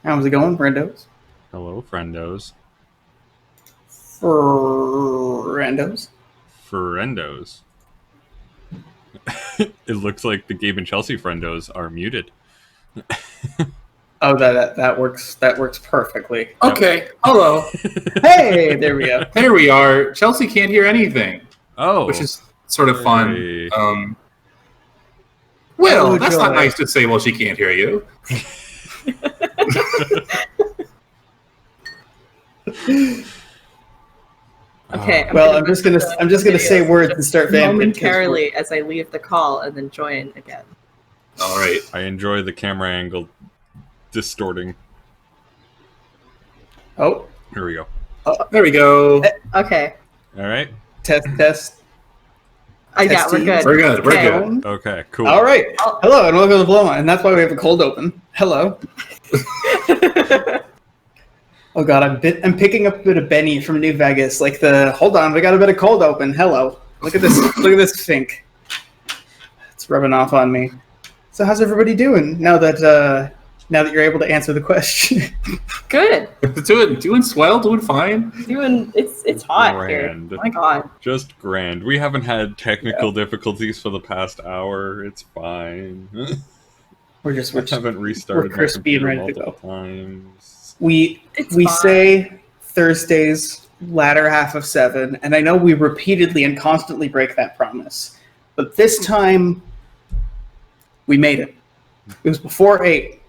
How's it going, friendos? Hello, friendos. Friendos. Friendos. It looks like the Gabe and Chelsea friendos are muted. Oh, that works. That works perfectly. Okay. Hello. Hey, there we go. There we are. Chelsea can't hear anything. Oh, which is sort of fun. Hey. Well, Oh, that's joy. not nice to say while she can't hear you. Okay. Well, I'm just gonna say words and start vamping. momentarily as I leave the call and then join again. All right. I enjoy the camera angle distorting. Oh, Here we go. There we go. Okay. All right. test. Yeah, we're Testing. good. We're good. We're Okay. good. Okay, cool. All right. Hello and welcome to Bloodwine, and that's why we have a cold open. Hello. Oh God, I'm picking up a bit of Benny from New Vegas. Like hold on, we got a bit of cold open. Hello. Look at this. Look at this fink. It's rubbing off on me. So how's everybody doing now that you're able to answer the question? Good. Doing swell. Doing fine. It's hot Grand. here. Oh my God. Just grand. We haven't had technical difficulties for the past hour. It's fine. We're just haven't restarted we're crispy and my ready to computer go. multiple times. We It's fine. say Thursdays latter half of 7, and I know we repeatedly and constantly break that promise, but this time we made it. It was before 8.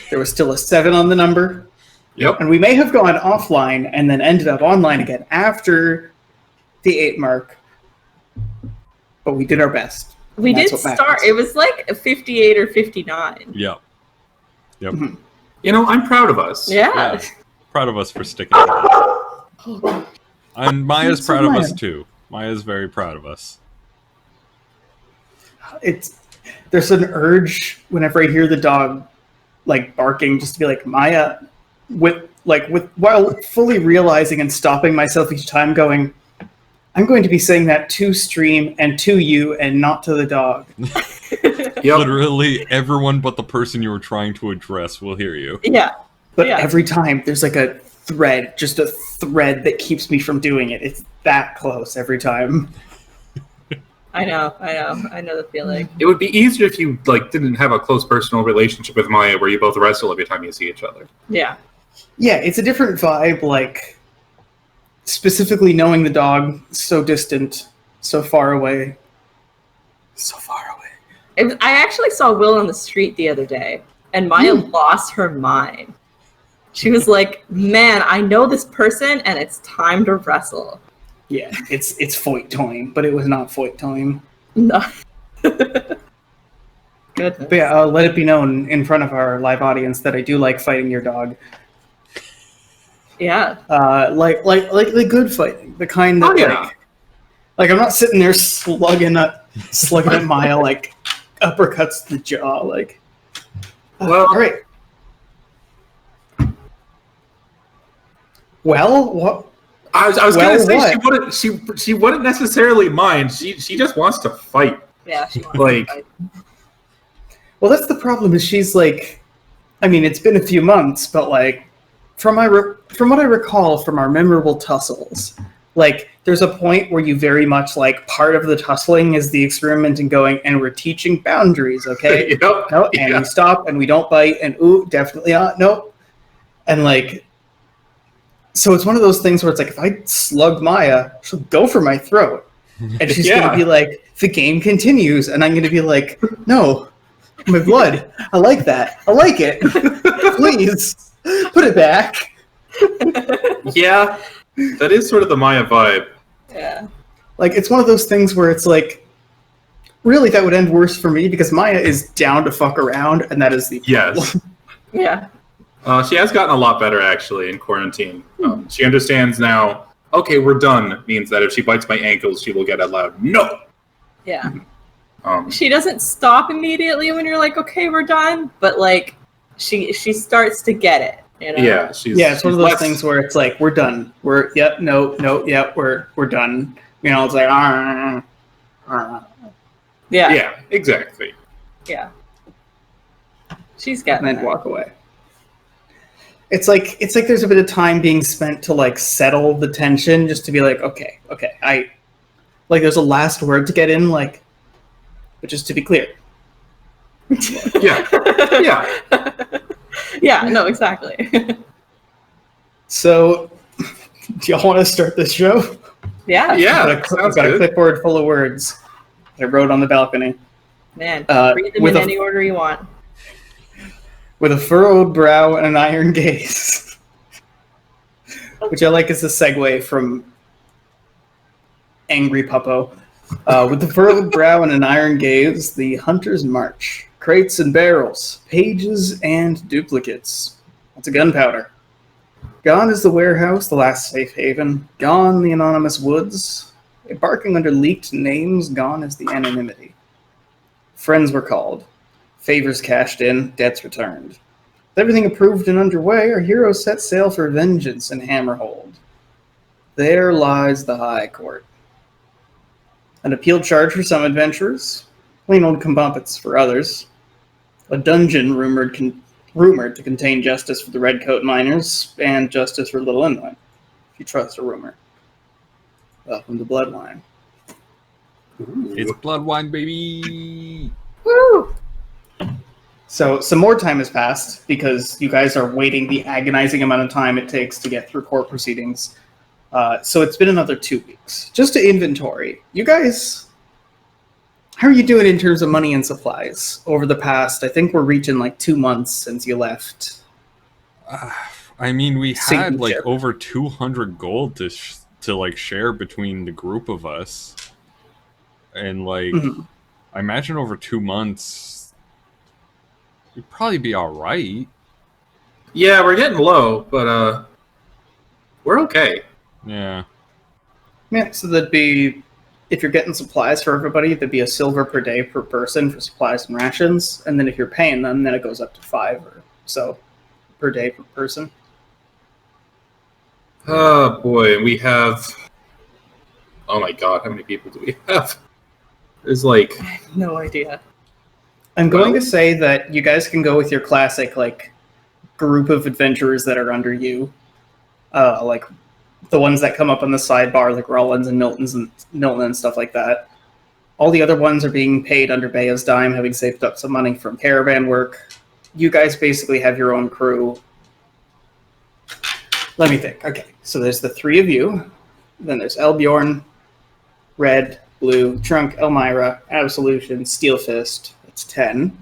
There was still a 7 on the number, Yep. and we may have gone offline and then ended up online again after the 8 mark, but we did our best. We That's did what start. matters. It was like a 58 or 59. Yep. Mhm. You know, I'm proud of us. Yeah. Proud of us for sticking to it. And Maya's So proud of us Maya. too. Maya's very proud of us. There's an urge whenever I hear the dog like barking just to be like Maya while fully realizing and stopping myself each time going, I'm going to be saying that to stream and to you and not to the dog. Yep. Literally everyone but the person you were trying to address will hear you. Yeah. But Yeah. every time there's like a thread that keeps me from doing it. It's that close every time. I know the feeling. It would be easier if you didn't have a close personal relationship with Maya, where you both wrestle every time you see each other. Yeah. Yeah, it's a different vibe, like specifically knowing the dog so distant, so far away. So far away. I actually saw Will on the street the other day, and Maya lost her mind. She was like, man, I know this person, and it's time to wrestle. Yeah, it's fight time, but it was not fight time. No. Goodness. But yeah, I'll let it be known in front of our live audience that I do like fighting your dog. Yeah. Like the good fighting, the kind that Oh, yeah. like I'm not sitting there slugging at Maya like uppercuts to the jaw. Like, Well- all right. Well, what? I was Well, gonna say she wouldn't necessarily mind. She just wants to fight. Yeah, she wants Like- to fight. Well, that's the problem. Is she's like, I mean, it's been a few months, but like, from what I recall from our memorable tussles, like, there's a point where you very much like part of the tussling is the experiment and going, and we're teaching boundaries, okay? Yep. No, and Yeah. we stop and we don't bite, and ooh, definitely not, nope. And like, so it's one of those things where it's like, if I slug Maya, she'll go for my throat, and she's Yeah. gonna be like, the game continues, and I'm gonna be like, no, my blood, I like that, I like it, please put it back. Yeah, that is sort of the Maya vibe. Yeah. Like, it's one of those things where it's like, really, that would end worse for me because Maya is down to fuck around, and that is the Yes. Yeah. She has gotten a lot better, actually, in quarantine. She understands now, okay, we're done, means that if she bites my ankles, she will get a loud no. Yeah. Um, She doesn't stop immediately when you're like, okay, we're done, but like she starts to get it, you know? yeah, it's one of those things where it's like, we're done. We're done. You know, it's like, Yeah. Yeah, exactly. Yeah. She's and getting then there. walk away. It's like there's a bit of time being spent to like settle the tension, just to be like, okay, there's a last word to get in, like, but just to be clear. Yeah. Yeah, no, exactly. So, do y'all want to start the show? Yeah. I've got a clipboard full of words that I wrote on the balcony. Man, read them in any order you want. With a furrowed brow and an iron gaze. Which I like as a segue from Angry Puppo. With the furrowed brow and an iron gaze, the hunters march. Crates and barrels, pages and duplicates. Lots of gunpowder. Gone is the warehouse, the last safe haven. Gone the anonymous woods. Embarking under leaked names, gone is the anonymity. Friends were called. Favors cashed in, debts returned. With everything approved and underway, our heroes set sail for vengeance and Hammerhold. There lies the High Court. An appeal charge for some adventurers, plain old comeuppance for others. A dungeon rumored to contain justice for the Redcoat miners and justice for Little Inlet, if you trust a rumor. Welcome to Bloodwine. It's Bloodwine, baby! Woo! So some more time has passed because you guys are waiting the agonizing amount of time it takes to get through court proceedings. So it's been another 2 weeks. Just to inventory, you guys, how are you doing in terms of money and supplies over the past? I think we're reaching like 2 months since you left. I mean, we had like Signature. over 200 gold to like share between the group of us, and like I imagine over 2 months we'd probably be all right. Yeah, we're getting low, but we're okay. Yeah. Yeah, so that'd be, if you're getting supplies for everybody, there'd be a silver per day per person for supplies and rations, and then if you're paying them, then it goes up to 5 or so per day per person. Oh boy, we have. Oh my god, how many people do we have? There's like. I have no idea. I'm going to say that you guys can go with your classic, like, group of adventurers that are under you. Like, the ones that come up on the sidebar, like Rollins and Milton and stuff like that. All the other ones are being paid under Baya's dime, having saved up some money from caravan work. You guys basically have your own crew. Let me think. Okay, so there's the 3 of you. Then there's Elbjorn, Red, Blue, Trunk, Elmira, Absolution, Steelfist. That's 10.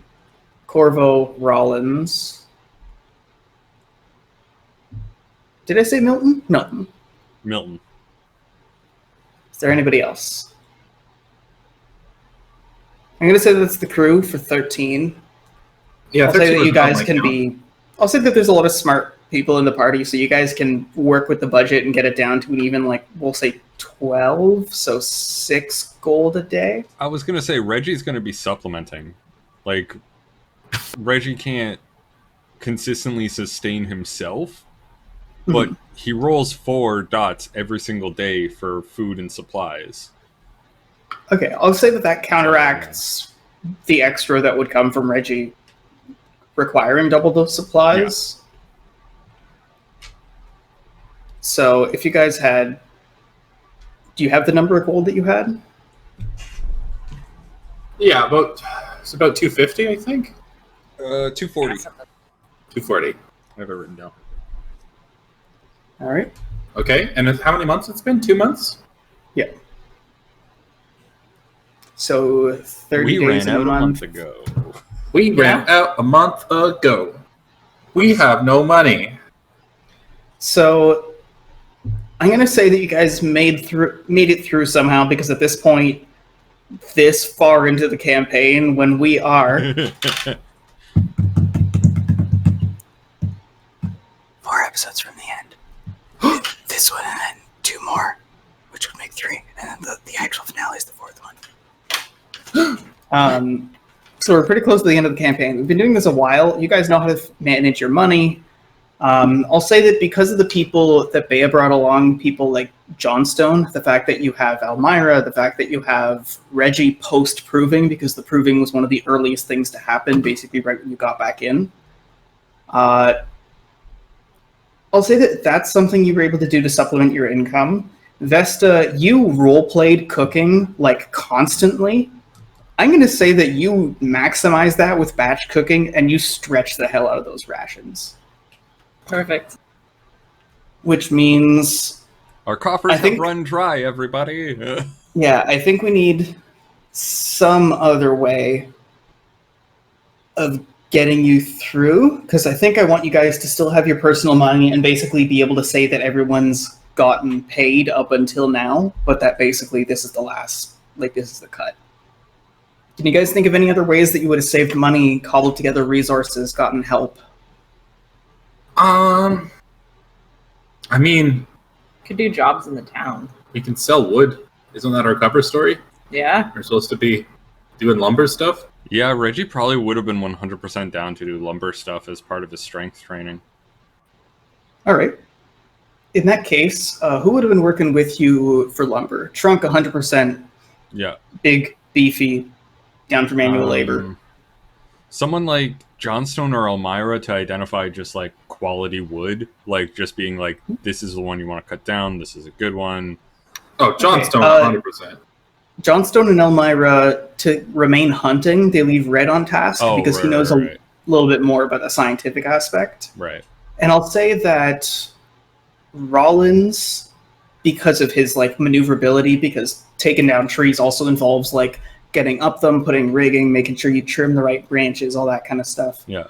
Corvo, Rollins. Did I say Milton? Milton. Is there anybody else? I'm going to say that's the crew for 13. Yeah, I'll say 13 that was you guys not my can count. be... I'll say that there's a lot of smart people in the party, so you guys can work with the budget and get it down to an even, like, we'll say 12, so 6 gold a day. I was gonna say Reggie's gonna be supplementing. Like, Reggie can't consistently sustain himself, but he rolls 4 dots every single day for food and supplies. Okay, I'll say that counteracts the extra that would come from Reggie requiring double those supplies. Yeah. So if you guys had... Do you have the number of gold that you had? Yeah, it's about 250, I think. 240. 240. I have it written down. All right. Okay, and how many months it's been? 2 months? Yeah. So 30 We days ran in out a a month. month ago. We ran out a month ago. We have no money. So I'm going to say that you guys made it through somehow, because at this point, this far into the campaign, when we are 4 episodes from the end, this one and then 2 more, which would make 3, and then the actual finale is the 4th one. So we're pretty close to the end of the campaign. We've been doing this a while. You guys know how to manage your money. I'll say that because of the people that Bea brought along, people like Johnstone, the fact that you have Elmira, the fact that you have Reggie post-proving, because the proving was one of the earliest things to happen, basically right when you got back in. I'll say that that's something you were able to do to supplement your income. Vesta, you role-played cooking, like, constantly. I'm going to say that you maximize that with batch cooking, and you stretch the hell out of those rations. Perfect. Which means... Our coffers have run dry, everybody. Yeah, I think we need some other way of getting you through, because I think I want you guys to still have your personal money and basically be able to say that everyone's gotten paid up until now, but that basically this is the last, like, this is the cut. Can you guys think of any other ways that you would have saved money, cobbled together resources, gotten help? I mean, Could do jobs in the town. we can sell wood. Isn't that our cover story? Yeah. We're supposed to be doing lumber stuff. Yeah, Reggie probably would have been 100% down to do lumber stuff as part of his strength training. All right. In that case, who would have been working with you for lumber? Trunk, 100%. Yeah. Big, beefy, down for manual labor. Someone like Johnstone or Elmira to identify just like quality wood, like just being like, this is the one you want to cut down, this is a good one. Oh, Johnstone, Okay, 100%. Johnstone and Elmira, to remain hunting, they leave Red on task because he knows a little bit more about the scientific aspect. Right. And I'll say that Rollins, because of his like maneuverability, because taking down trees also involves like getting up them, putting rigging, making sure you trim the right branches, all that kind of stuff. Yeah.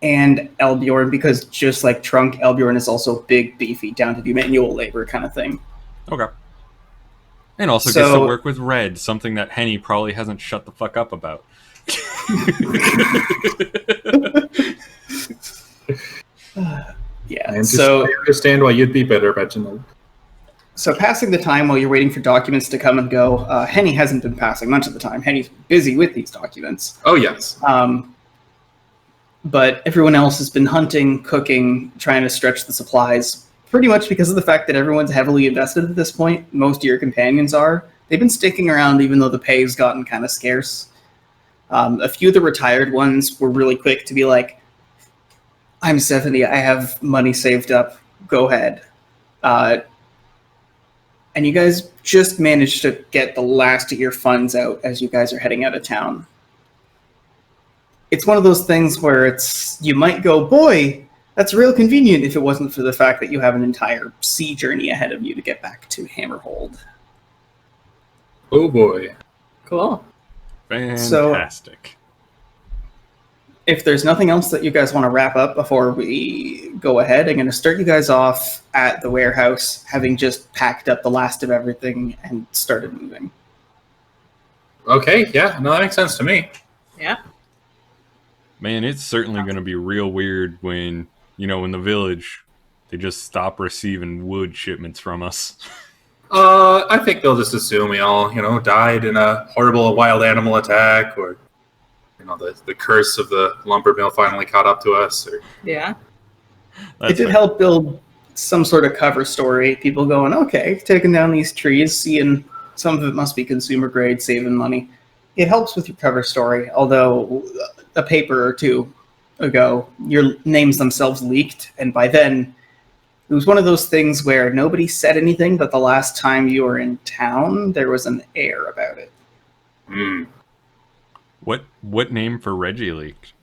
And Elbjorn, because just like Trunk, Elbjorn is also big, beefy, down to do manual labor kind of thing. Okay. And also gets to work with Red, something that Henny probably hasn't shut the fuck up about. Yeah. I understand why you'd be better, Reginald. So passing the time while you're waiting for documents to come and go, Henny hasn't been passing much of the time. Henny's busy with these documents. Oh, yes. But everyone else has been hunting, cooking, trying to stretch the supplies, pretty much because of the fact that everyone's heavily invested at this point. Most of your companions are. They've been sticking around even though the pay's gotten kind of scarce. A few of the retired ones were really quick to be like, I'm 70, I have money saved up, go ahead. And you guys just managed to get the last of your funds out as you guys are heading out of town. It's one of those things where you might go, boy, that's real convenient if it wasn't for the fact that you have an entire sea journey ahead of you to get back to Hammerhold. Oh, boy. Cool. Fantastic. If there's nothing else that you guys want to wrap up before we go ahead, I'm going to start you guys off at the warehouse, having just packed up the last of everything and started moving. Okay, yeah, no, that makes sense to me. Yeah. Man, it's certainly going to be real weird when, in the village, they just stop receiving wood shipments from us. I think they'll just assume we all, died in a horrible wild animal attack, or, the curse of the lumber mill finally caught up to us. Or... Yeah. It did help build some sort of cover story. People going, okay, taking down these trees, seeing some of it must be consumer grade, saving money. It helps with your cover story, although a paper or two ago, your names themselves leaked, and by then, it was one of those things where nobody said anything, but the last time you were in town, there was an air about it. Hmm. What name for Reggie leaked?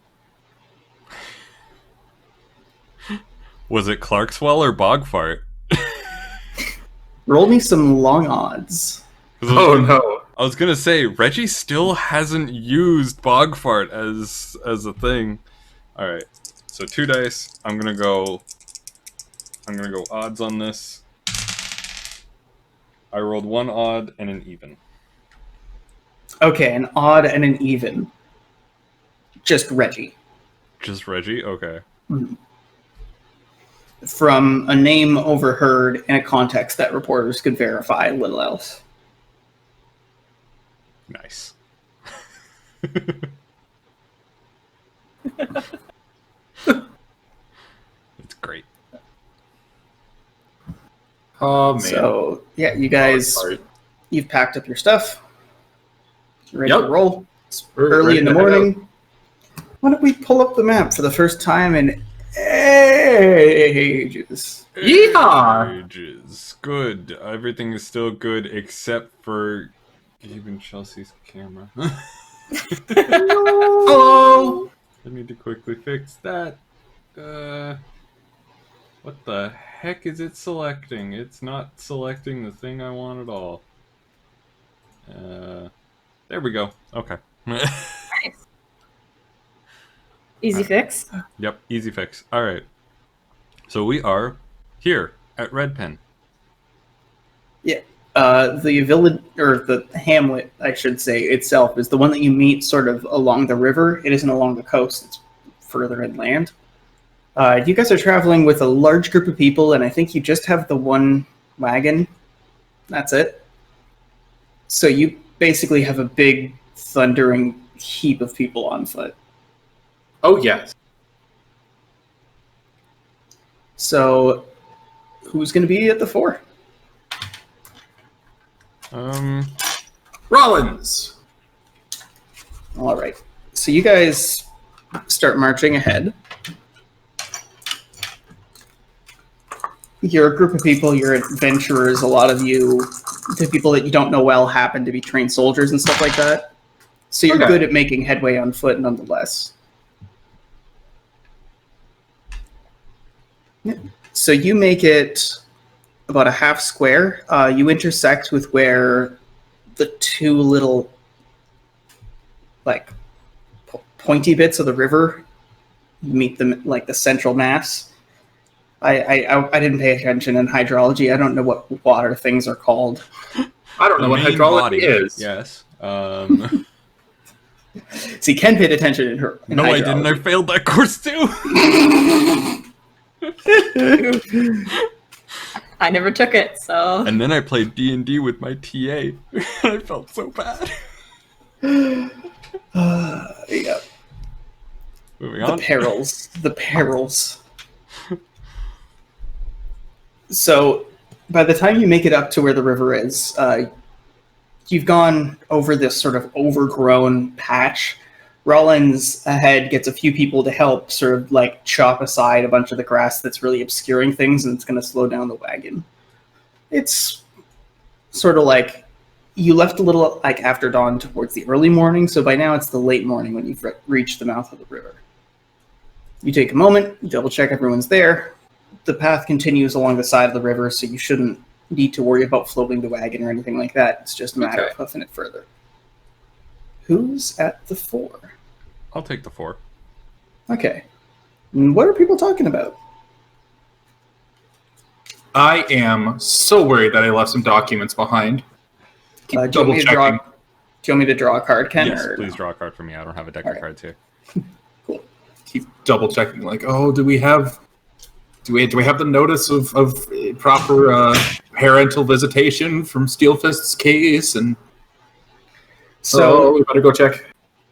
Was it Clarkswell or Bogfart? Roll me some long odds. Oh, no. I was gonna say, Reggie still hasn't used Bogfart as a thing. Alright, so 2 dice. I'm gonna go odds on this. I rolled 1 odd and an even. Okay, an odd and an even. Just Reggie. Just Reggie? Okay. From a name overheard in a context that reporters could verify, little else. Nice. It's great. Oh, man. So, yeah, you guys, you've packed up your stuff. You're ready to roll. Early in the morning. Why don't we pull up the map for the first time in Ages. Yeehaw! Ages. Good. Everything is still good except for Gabe and Chelsea's camera. Hello! I need to quickly fix that. What the heck is it selecting? It's not selecting the thing I want at all. There we go. Okay. Nice. Easy fix. Yep, easy fix. Alright. So we are here at Red Pen. Yeah. The village, or the hamlet, I should say, itself is the one that you meet sort of along the river. It isn't along the coast, it's further inland. You guys are traveling with a large group of people, and I think you just have the one wagon. That's it. So you basically have a big, thundering heap of people on foot. Oh, yes. So, who's going to be at the fore? Rollins! All right. So you guys start marching ahead. You're a group of people, you're adventurers, a lot of you, the people that you don't know well happen to be trained soldiers and stuff like that. So you're good at making headway on foot nonetheless. So you make it about a half square. You intersect with where the two little, like, pointy bits of the river meet them, like the central mass. I didn't pay attention in hydrology. I don't know what water things are called. I don't know what hydrology is. Yes. See, Ken paid attention in her. No, I didn't. I failed that course too. I never took it, so. And then I played D&D with my TA. I felt so bad. Yeah. Moving on. The perils. So, by the time you make it up to where the river is, you've gone over this sort of overgrown patch. Rollins ahead gets a few people to help sort of like chop aside a bunch of the grass that's really obscuring things, and it's going to slow down the wagon. It's sort of like you left a little like after dawn towards the early morning, so by now it's the late morning when you've reached the mouth of the river. You take a moment, you double check everyone's there. The path continues along the side of the river, so you shouldn't need to worry about floating the wagon or anything like that. It's just a matter of hoofing it further. Who's at the fore? I'll take the 4. Okay. What are people talking about? I am so worried that I left some documents behind. Keep Do you want me to draw a card, Ken? Yes, or please no? draw a card for me. I don't have a deck of cards here. Cool. Keep double checking. Like, oh, do we have the notice of proper parental visitation from Steelfist's case? And so we better go check.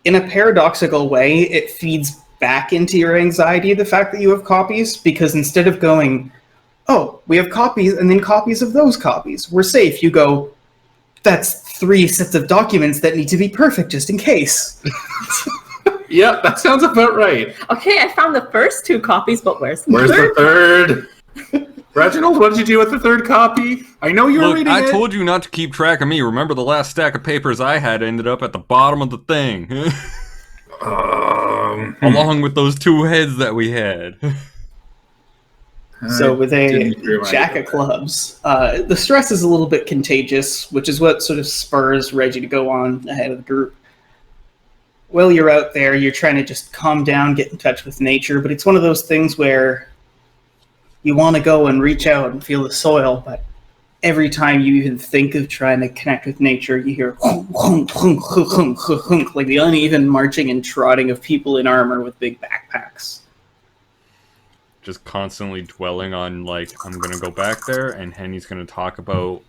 in a paradoxical way, it feeds back into your anxiety, the fact that you have copies, because instead of going, oh, we have copies and then copies of those copies, we're safe, you go, that's 3 sets of documents that need to be perfect just in case. Yeah, that sounds about right. Okay, I found the first 2 copies, but where's the third? Reginald, what did you do with the 3rd copy? I know you were reading it. I told you not to keep track of me. Remember the last stack of papers I had ended up at the bottom of the thing. Along with those 2 heads that we had. So with a jack of clubs, the stress is a little bit contagious, which is what sort of spurs Reggie to go on ahead of the group. Well, you're out there, you're trying to just calm down, get in touch with nature, but it's one of those things where you want to go and reach out and feel the soil, but every time you even think of trying to connect with nature, you hear hunk, hunk, hunk, hunk, hunk, hunk, hunk, like the uneven marching and trotting of people in armor with big backpacks. Just constantly dwelling on, like, I'm gonna go back there, and Henny's gonna talk about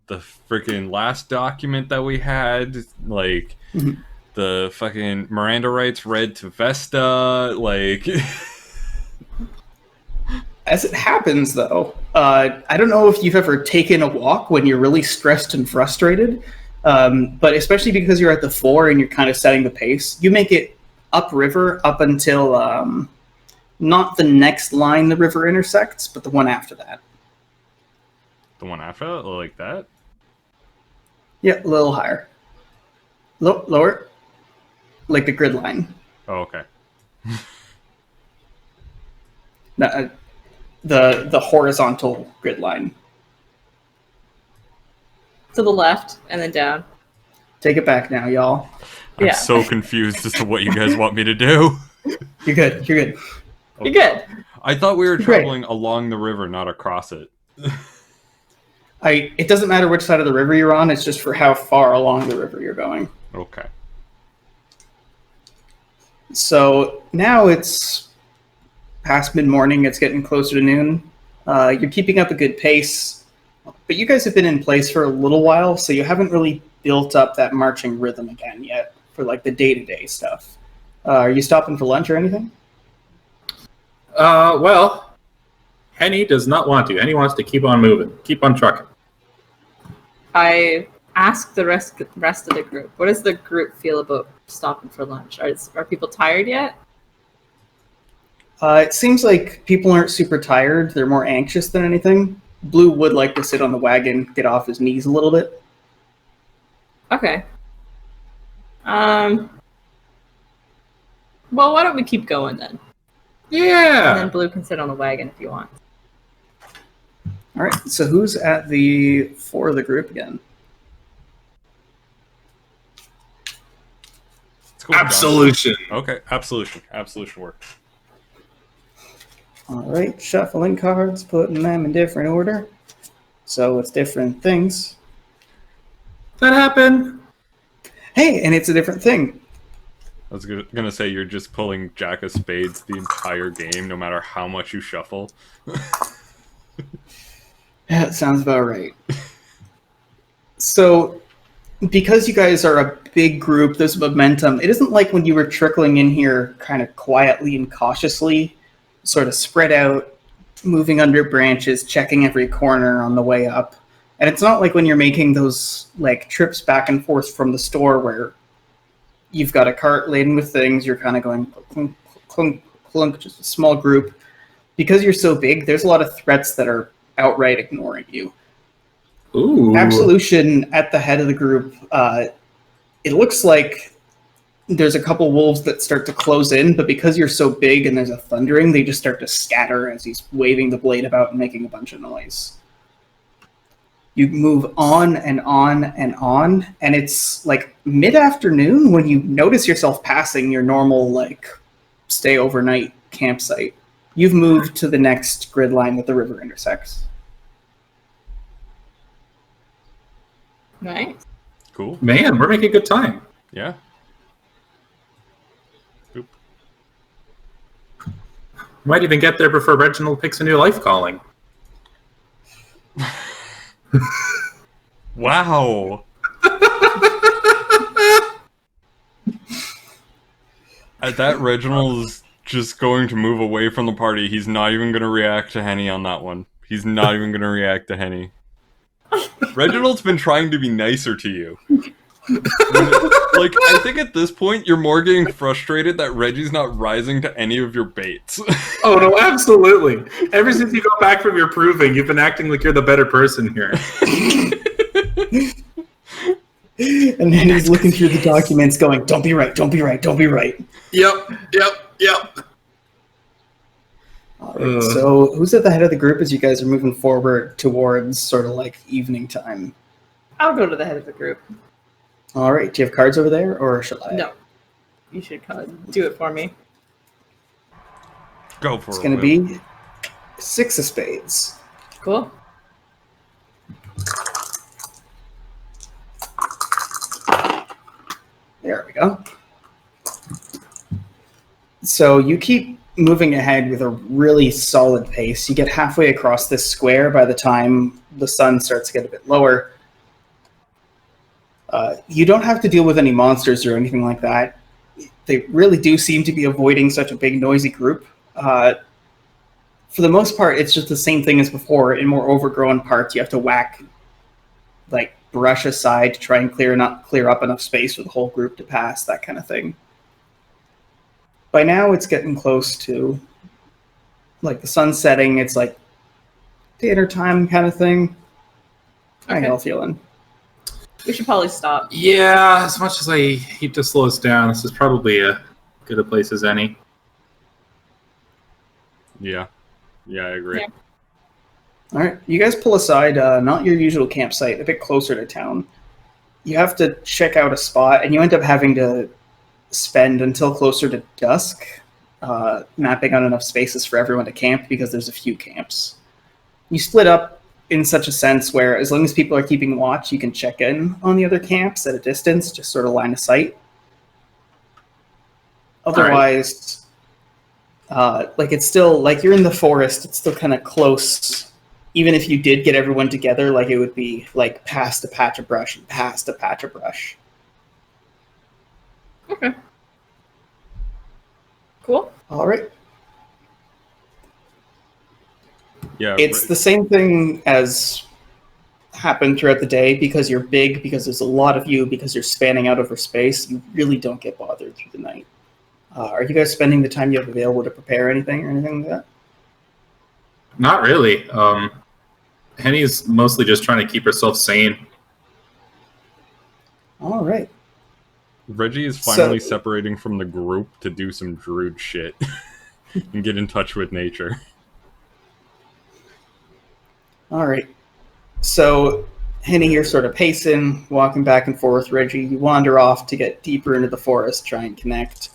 the freaking last document that we had, like, the fucking Miranda rights read to Vesta, like... As it happens, though, I don't know if you've ever taken a walk when you're really stressed and frustrated, but especially because you're at the fore and you're kind of setting the pace, you make it upriver up until Not the next line the river intersects, but the one after that. The one after that? Like that? Yeah, a little higher. Lower. Like the grid line. Oh, okay. No, the horizontal grid line. To the left and then down. Take it back now, y'all. I'm Yeah. so confused as to what you guys want me to do. You're good. You're good. You're good. I thought we were Great. traveling along the river, not across it. It doesn't matter which side of the river you're on. It's just for how far along the river you're going. Okay. So now it's past mid-morning. It's getting closer to noon. You're keeping up a good pace, but you guys have been in place for a little while, so you haven't really built up that marching rhythm again yet for like the day-to-day stuff. Are you stopping for lunch or anything? Well, Henny does not want to. Henny wants to keep on moving, keep on trucking. I ask the rest of the group. What does the group feel about stopping for lunch? Are people tired yet? It seems like people aren't super tired. They're more anxious than anything. Blue would like to sit on the wagon, get off his knees a little bit. Okay. Well, why don't we keep going then? And then Yeah. Blue can sit on the wagon if you want. All right, so who's at the fore of the group again? Let's go with John. Absolution. Okay, absolution. Absolution works. All right, shuffling cards, putting them in different order. So it's different things. That happened. Hey, and it's a different thing. I was gonna say you're just pulling Jack of Spades the entire game, no matter how much you shuffle. Yeah, that sounds about right. So, because you guys are a big group, there's momentum. It isn't like when you were trickling in here kind of quietly and cautiously, sort of spread out, moving under branches, checking every corner on the way up. And it's not like when you're making those like trips back and forth from the store where you've got a cart laden with things, you're kind of going clunk, clunk, clunk, just a small group. Because you're so big, there's a lot of threats that are outright ignoring you. Ooh. Absolution at the head of the group. It looks like there's a couple wolves that start to close in, but because you're so big and there's a thundering, they just start to scatter as he's waving the blade about and making a bunch of noise. You move on and on and on, and it's like mid-afternoon when you notice yourself passing your normal, like, stay overnight campsite. You've moved to the next grid line that the river intersects. Nice. Cool. Man, we're making good time. Yeah. Oop. Might even get there before Reginald picks a new life calling. Wow. At that, Reginald's just going to move away from the party. He's not even going to react to Henny on that one. He's not even going to react to Henny. Reginald's been trying to be nicer to you. Like, I think at this point, you're more getting frustrated that Reggie's not rising to any of your baits. Oh, no, absolutely. Ever since you got back from your proving, you've been acting like you're the better person here. And then he's looking through the documents going, don't be right, don't be right, don't be right. Yep. All right, so who's at the head of the group as you guys are moving forward towards sort of like evening time? I'll go to the head of the group. All right, do you have cards over there, or shall I? No. You should do it for me. Go for it. It's going to be 6 of spades. Cool. There we go. So you keep moving ahead with a really solid pace. You get halfway across this square by the time the sun starts to get a bit lower. You don't have to deal with any monsters or anything like that. They really do seem to be avoiding such a big, noisy group. For the most part, it's just the same thing as before. In more overgrown parts, you have to whack, like, brush aside to try and clear up enough space for the whole group to pass, that kind of thing. By now, it's getting close to like the sun setting. It's like dinner time kind of thing. How Okay. y'all feeling? We should probably stop. Yeah, as much as I hate to slow us down, this is probably as good a place as any. Yeah, I agree. Yeah. All right, you guys pull aside, not your usual campsite, a bit closer to town. You have to check out a spot, and you end up having to spend until closer to dusk mapping out enough spaces for everyone to camp because there's a few camps. You split up in such a sense where as long as people are keeping watch, you can check in on the other camps at a distance, just sort of line of sight. Otherwise, like it's still, like you're in the forest, it's still kind of close. Even if you did get everyone together, like it would be like past a patch of brush and past a patch of brush. Okay. Cool. All right. Yeah, It's the same thing as happened throughout the day because you're big, because there's a lot of you, because you're spanning out over space. You really don't get bothered through the night. Are you guys spending the time you have available to prepare anything or anything like that? Not really. Henny's mostly just trying to keep herself sane. All right. Reggie is finally separating from the group to do some druid shit and get in touch with nature. All right. So, Henny, you're sort of pacing, walking back and forth. Reggie, you wander off to get deeper into the forest, try and connect.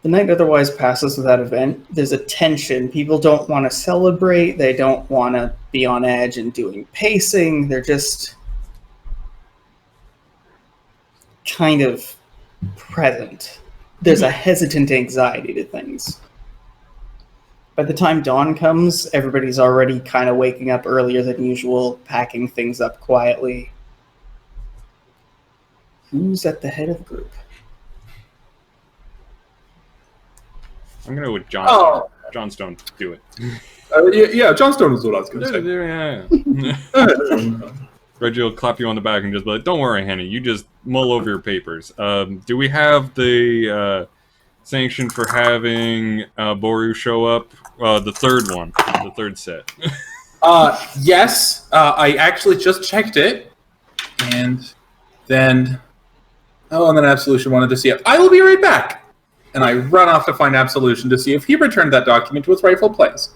The night otherwise passes without event. There's a tension. People don't want to celebrate. They don't want to be on edge and doing pacing. They're just kind of present. There's a hesitant anxiety to things. By the time dawn comes, everybody's already kind of waking up earlier than usual, packing things up quietly. Who's at the head of the group? I'm gonna go with Johnstone. Johnstone, do it. Yeah, Johnstone is what I was going to say. Reggie will clap you on the back and just be like, "Don't worry, Henny. You just mull over your papers." Do we have the sanction for having Boru show up? The third one, the third set. Yes, I actually just checked it, and then Absolution wanted to see it. I will be right back. And I run off to find Absolution to see if he returned that document to its rightful place.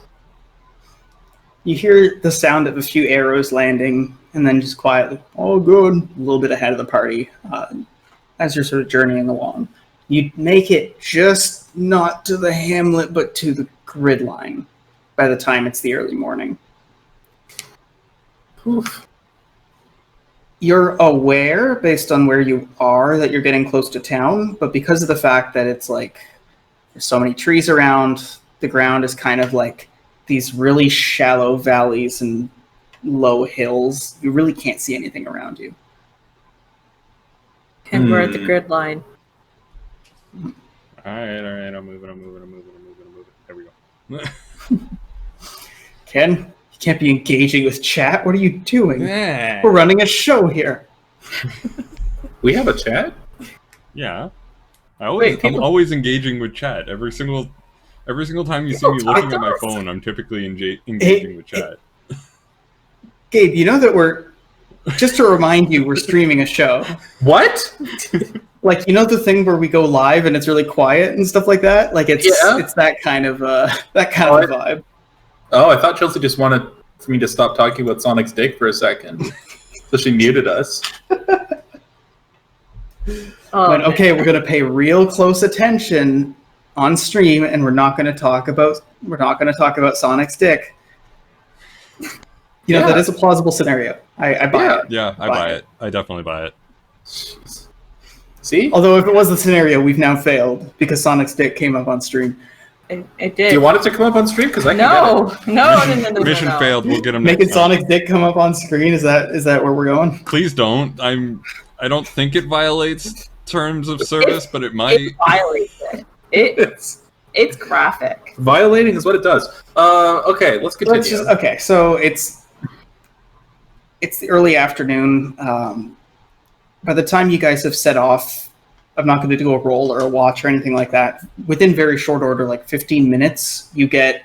You hear the sound of a few arrows landing, and then just quietly, "Oh, good," a little bit ahead of the party, as you're sort of journeying along. You make it just not to the hamlet, but to the grid line by the time it's the early morning. Oof. You're aware, based on where you are, that you're getting close to town, but because of the fact that it's like there's so many trees around, the ground is kind of like these really shallow valleys and low hills. You really can't see anything around you. And we're at the grid line. All right. I'm moving. There we go. Ken, you can't be engaging with chat. What are you doing? Yeah. We're running a show here. We have a chat? Yeah. I'm always engaging with chat. Every single time you see me looking at my phone, I'm typically engaging with chat. Gabe, you know that just to remind you, we're streaming a show. What? Like, you know the thing where we go live and it's really quiet and stuff like that? Like, it's that kind of vibe. Oh, I thought Chelsea just wanted for me to stop talking about Sonic's dick for a second. So she muted us. Okay, we're going to pay real close attention on stream, and we're not going to talk about Sonic's dick. That is a plausible scenario. I buy it. Yeah, I buy it. I definitely buy it. Jeez. See? Although if it was the scenario, we've now failed because Sonic's dick came up on stream. It did. Do you want it to come up on stream? Because I can No. Mission failed. We'll get him. Making next time. Sonic's dick come up on screen, is that where we're going? Please don't. I don't think it violates terms of service, but it might. It violates it. It's graphic. Violating is what it does. Okay, let's continue. So it's the early afternoon. By the time you guys have set off I'm not going to do a roll or a watch or anything like that. Within very short order, like 15 minutes, you get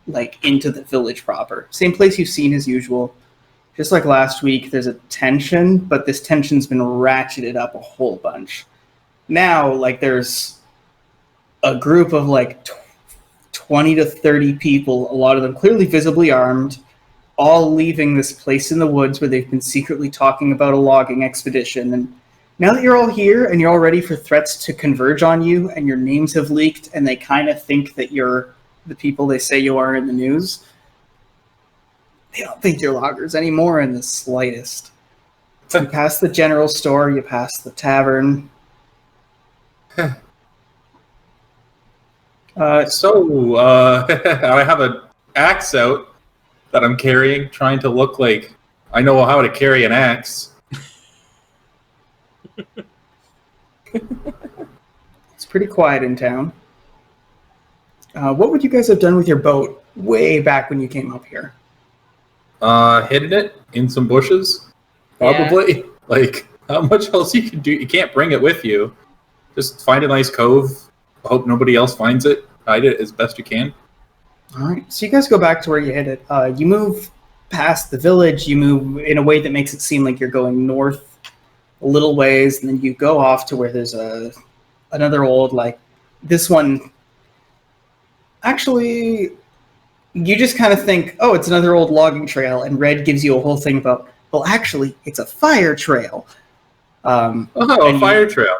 like into the village proper. Same place you've seen as usual. Just like last week, there's a tension, but this tension's been ratcheted up a whole bunch. Now, like, there's a group of like 20 to 30 people, a lot of them clearly visibly armed, all leaving this place in the woods where they've been secretly talking about a logging expedition. And now that you're all here and you're all ready for threats to converge on you and your names have leaked and they kind of think that you're the people they say you are in the news, they don't think you're loggers anymore in the slightest. You pass the general store, you pass the tavern. I have an axe out that I'm carrying, trying to look like I know how to carry an axe. It's pretty quiet in town. What would you guys have done with your boat way back when you came up here? Hidden it in some bushes, probably. Yeah. Like, how much else you can do? You can't bring it with you. Just find a nice cove. Hope nobody else finds it. Hide it as best you can. All right. So you guys go back to where you hid it. You move past the village. You move in a way that makes it seem like you're going north a little ways, and then you go off to where there's another old, like, this one. Actually, you just kind of think, oh, it's another old logging trail, and Red gives you a whole thing about, well, actually, it's a fire trail. A fire trail.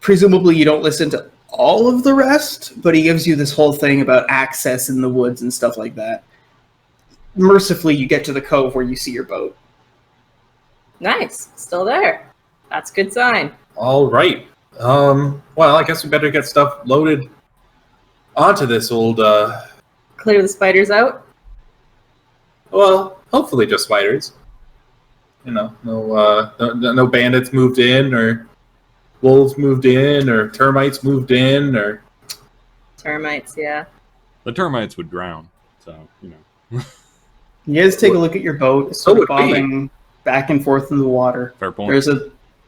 Presumably you don't listen to all of the rest, but he gives you this whole thing about access in the woods and stuff like that. Mercifully, you get to the cove where you see your boat. Nice. Still there. That's a good sign. All right. Well, I guess we better get stuff loaded onto this old... Clear the spiders out? Well, hopefully just spiders. You know, no bandits moved in, or wolves moved in, or termites moved in, or... Termites, yeah. The termites would drown, so, you know. You guys take a look at your boat. It's sort of bobbing back and forth in the water. Fair point.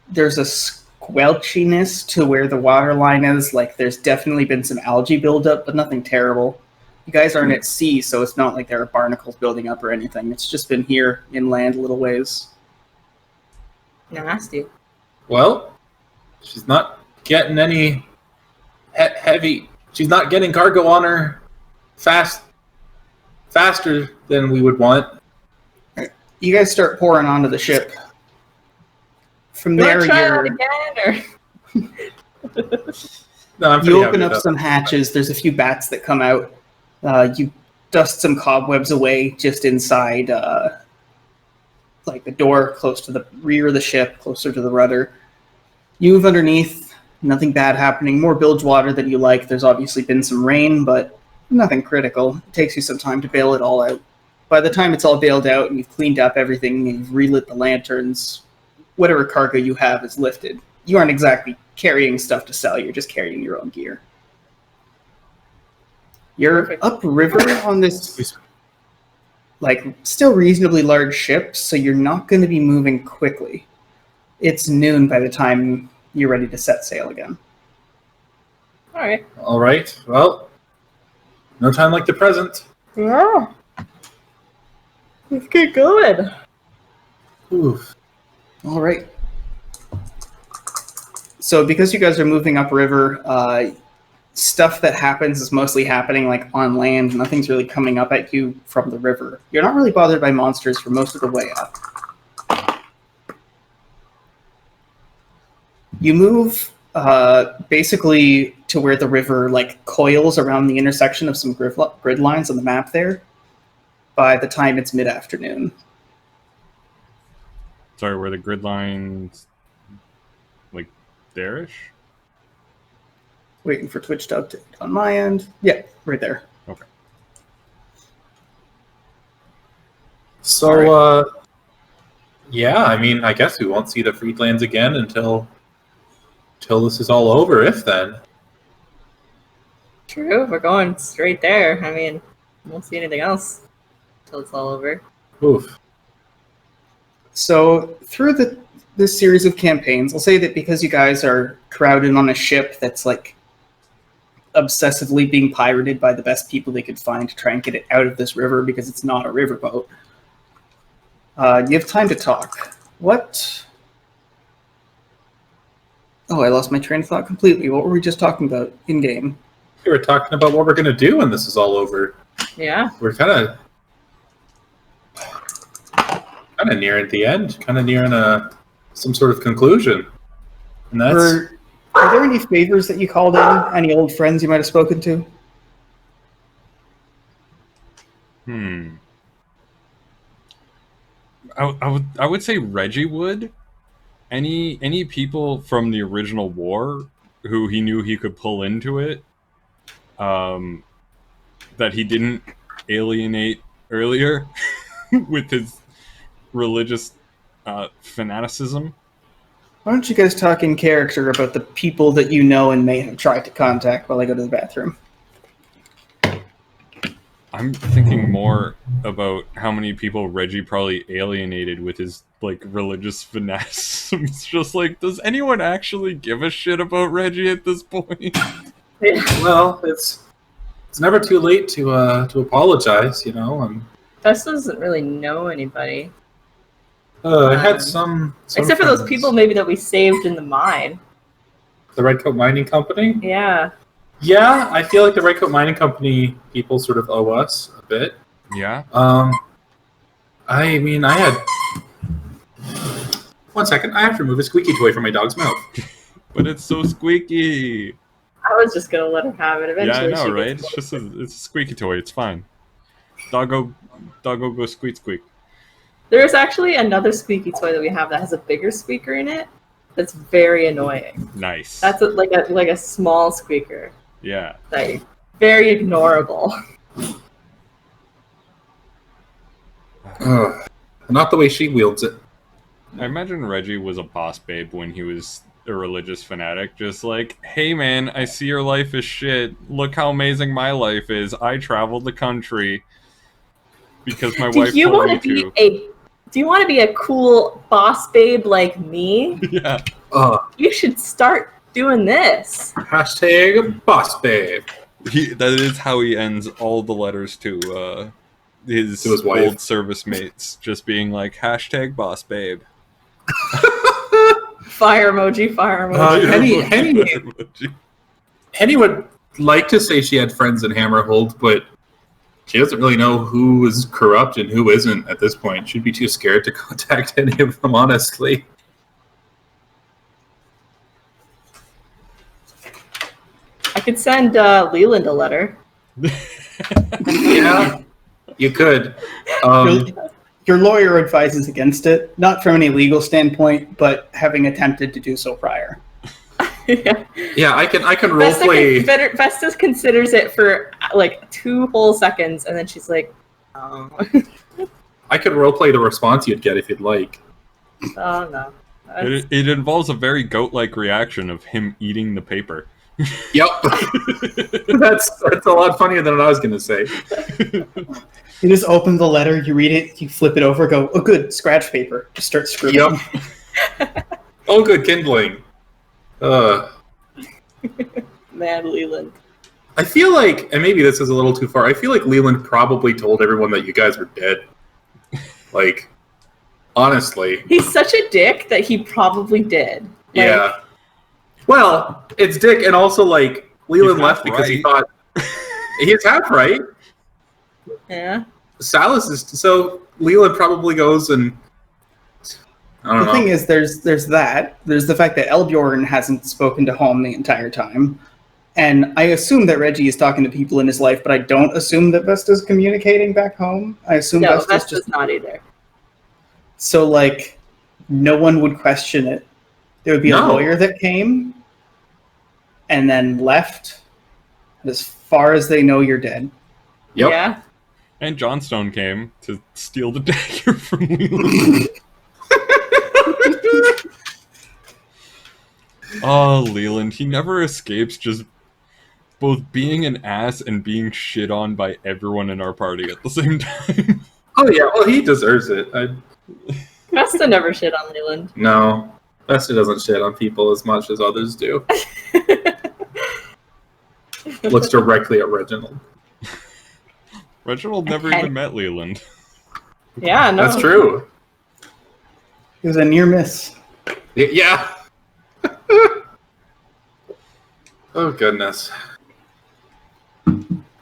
There's a squelchiness to where the water line is. Like, there's definitely been some algae buildup, but nothing terrible. You guys aren't at sea, so it's not like there are barnacles building up or anything. It's just been here inland a little ways. Nasty. Well, she's not getting any heavy. She's not getting cargo on her faster than we would want. You guys start pouring onto the ship. From there, you open up some hatches. There's a few bats that come out. You dust some cobwebs away just inside, like the door close to the rear of the ship, closer to the rudder. You move underneath. Nothing bad happening. More bilge water than you like. There's obviously been some rain, but nothing critical. It takes you some time to bail it all out. By the time it's all bailed out and you've cleaned up everything and you've relit the lanterns, whatever cargo you have is lifted. You aren't exactly carrying stuff to sell. You're just carrying your own gear. You're upriver on this, like, still reasonably large ship, so you're not going to be moving quickly. It's noon by the time you're ready to set sail again. All right. Well, no time like the present. Yeah. Let's get going. Oof. All right. So because you guys are moving upriver, stuff that happens is mostly happening like on land. Nothing's really coming up at you from the river. You're not really bothered by monsters for most of the way up. You move basically to where the river like coils around the intersection of some grid lines on the map there. By the time it's mid-afternoon. Sorry, were the grid lines like there-ish? Waiting for Twitch to update on my end. Yeah, right there. Okay. So, yeah, I mean, I guess we won't see the Freedlands again until this is all over, if then. True, we're going straight there. I mean, won't see anything else until it's all over. Oof. So through this series of campaigns, I'll say that because you guys are crowded on a ship that's like obsessively being pirated by the best people they could find to try and get it out of this river because it's not a riverboat, you have time to talk. What? Oh, I lost my train of thought completely. What were we just talking about in-game? We were talking about what we're going to do when this is all over. Yeah. We're kind of nearing the end, kind of nearing some sort of conclusion. And that's... Are there any favors that you called in? Any old friends you might have spoken to? I would say Reggie would. Any people from the original war who he knew he could pull into it, that he didn't alienate earlier with his religious fanaticism. Why don't you guys talk in character about the people that you know and may have tried to contact while I go to the bathroom? I'm thinking more about how many people Reggie probably alienated with his like religious fanaticism. It's just like, does anyone actually give a shit about Reggie at this point? Well, it's never too late to apologize, you know. And Vesta doesn't really know anybody. I had some except for those friends. people maybe that we saved in the mine. The Redcoat Mining Company? Yeah. Yeah, I feel like the Redcoat Mining Company people sort of owe us a bit. Yeah. I mean, I had... One second, I have to remove a squeaky toy from my dog's mouth. But it's so squeaky. I was just gonna let her have it eventually. Yeah, I know, she right? gets It's just it's a squeaky toy. It's fine. Doggo go squeak squeak. There's actually another squeaky toy that we have that has a bigger squeaker in it. That's very annoying. Nice. That's like a small squeaker. Yeah. Like very ignorable. Not the way she wields it. I imagine Reggie was a boss babe when he was a religious fanatic. Just like, hey man, I see your life is shit. Look how amazing my life is. I traveled the country because my wife told me to. Do you want to be a cool boss babe like me? Yeah. You should start doing this. Hashtag boss babe. That is how he ends all the letters to his wife. old service mates. Just being like, hashtag boss babe. Fire emoji, fire emoji. Henny would like to say she had friends in Hammerhold, but she doesn't really know who is corrupt and who isn't at this point. She'd be too scared to contact any of them, honestly. I could send Leland a letter. Yeah, you could. Your lawyer advises against it, not from any legal standpoint, but having attempted to do so prior. Yeah, I can roleplay. Vesta considers it for like 2 whole seconds, and then she's like, "Oh, I could roleplay the response you'd get if you'd like. oh no." It involves a very goat-like reaction of him eating the paper. Yep, that's a lot funnier than what I was going to say. You just open the letter, you read it, you flip it over, go, oh good, scratch paper. Just start scribbling. Yep. Oh, good kindling. Man, Leland. I feel like, and maybe this is a little too far, I feel like Leland probably told everyone that you guys were dead. Like, honestly. He's such a dick that he probably did. Yeah. Well, it's dick, and also, like, Leland left because he thought... He's half right. Yeah. Salas is... So, Leland probably goes and... I don't know. The thing is, there's that. There's the fact that Eldbjorn hasn't spoken to Holm the entire time. And I assume that Reggie is talking to people in his life, but I don't assume that Vesta's communicating back home. I assume No, Vesta's just not either. So, like, no one would question it. There would be a lawyer that came and then left. As far as they know, you're dead. Yep. Yeah. And Johnstone came to steal the dagger from Leland. Oh, Leland, he never escapes just both being an ass and being shit on by everyone in our party at the same time. Oh, yeah, well, he deserves it. Vesta never shit on Leland. No, Vesta doesn't shit on people as much as others do. Looks directly at Reginald. Reginald never Okay. even met Leland. Yeah, no. That's true. It was a near miss. Yeah. Oh, goodness.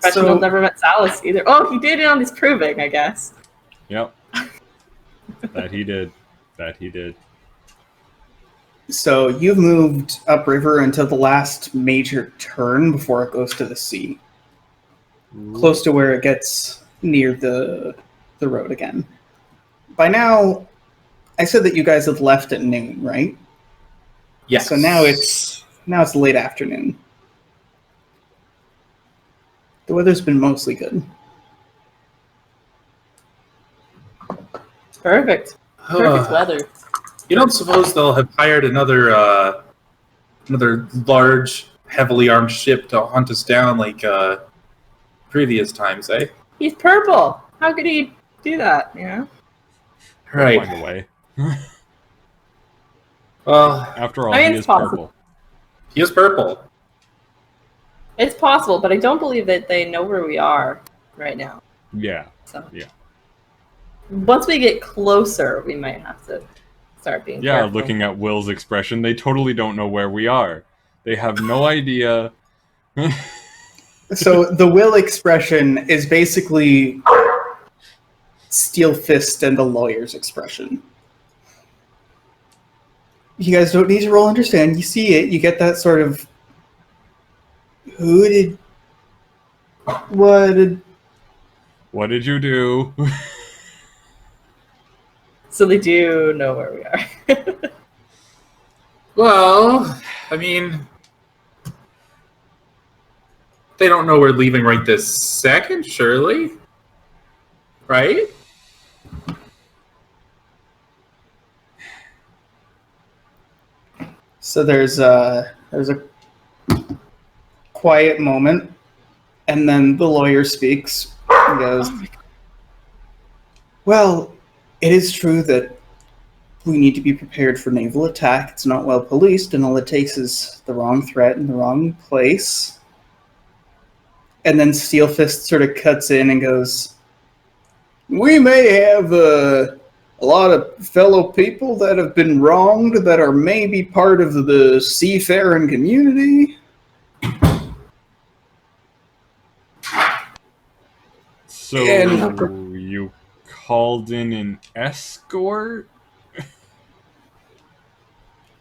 Reginald never met Salas either. Oh, he did it on his proving, I guess. Yep. That he did. So you've moved upriver until the last major turn before it goes to the sea. Close to where it gets near the road again. By now, I said that you guys had left at noon, right? Yes. So now it's late afternoon. The weather's been mostly good. It's perfect. Perfect weather. You don't suppose they'll have hired another large, heavily armed ship to hunt us down like previous times, eh? He's purple. How could he do that, you know? Right. Find a way. Well, After all, I mean, he it's is possible. purple. he is purple. It's possible, but I don't believe that they know where we are right now. Yeah. So Yeah. once we get closer, we might have to start being Yeah, careful. looking at Will's expression, they totally don't know where we are. They have no idea. So the will expression is basically steel fist and the lawyer's expression. You guys don't need to roll understand. You see it. You get that sort of what did What did you do? So they do know where we are. Well, I mean, they don't know we're leaving right this second, surely? Right? So there's a quiet moment, and then the lawyer speaks and goes, "Well, it is true that we need to be prepared for naval attack. It's not well policed, and all it takes is the wrong threat in the wrong place." And then Steel Fist sort of cuts in and goes, "We may have a lot of fellow people that have been wronged that are maybe part of the seafaring community." So you called in an escort?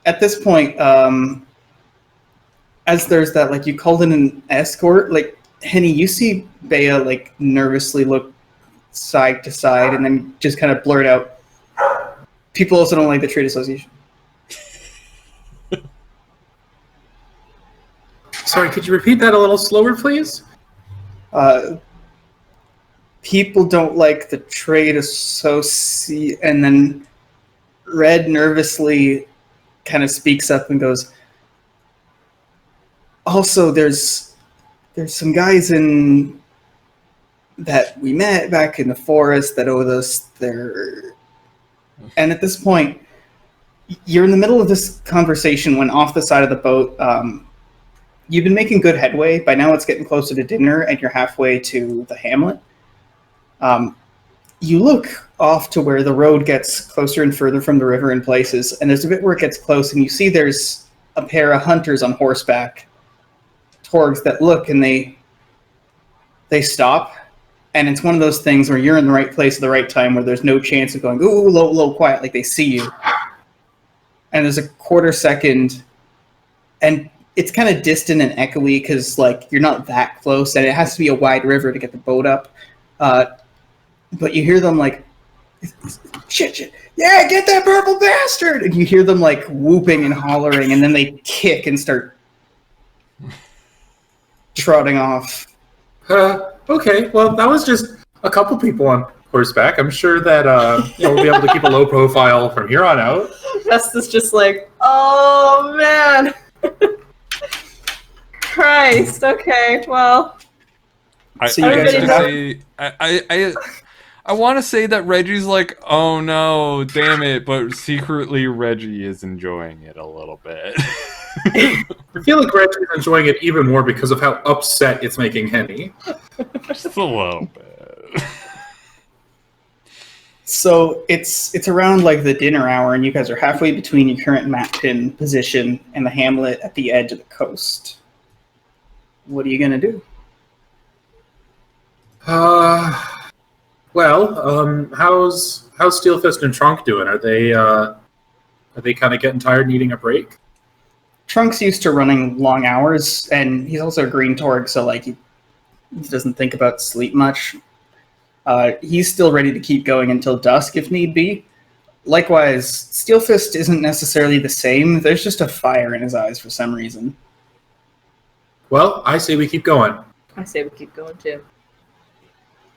At this point, as there's that, like, you called in an escort, like, Henny, you see Bea, like, nervously look side to side and then just kind of blurt out, "People also don't like the trade association." Sorry, could you repeat that a little slower, please? People don't like the trade association, and then Red nervously kind of speaks up and goes, "Also, there's some guys in that we met back in the forest that owed us their..." And at this point, you're in the middle of this conversation when off the side of the boat, you've been making good headway. By now it's getting closer to dinner and you're halfway to the hamlet. You look off to where the road gets closer and further from the river in places, and there's a bit where it gets close and you see there's a pair of hunters on horseback, Torgs, that look and they stop. And it's one of those things where you're in the right place at the right time where there's no chance of going, "Ooh, low, quiet," like they see you. And there's a quarter second, and it's kind of distant and echoey because, like, you're not that close, and it has to be a wide river to get the boat up. But you hear them like, shit, yeah, get that purple bastard! And you hear them like whooping and hollering, and then they kick and start trotting off. Okay, well, that was just a couple people on horseback. I'm sure that we'll be able to keep a low profile from here on out. Vesta's just like, oh man. Christ, okay, well. So you guys I I want to say that Reggie's like, oh no, damn it, but secretly Reggie is enjoying it a little bit. I feel like Reggie's enjoying it even more because of how upset it's making Henny. Just a little bit. So it's around like the dinner hour, and you guys are halfway between your current map pin position and the hamlet at the edge of the coast. What are you gonna do? How's Steelfist and Trunk doing? Are they kind of getting tired, needing a break? Trunk's used to running long hours, and he's also a green torg, so like he doesn't think about sleep much. He's still ready to keep going until dusk if need be. Likewise, Steelfist isn't necessarily the same. There's just a fire in his eyes for some reason. Well, I say we keep going. I say we keep going too.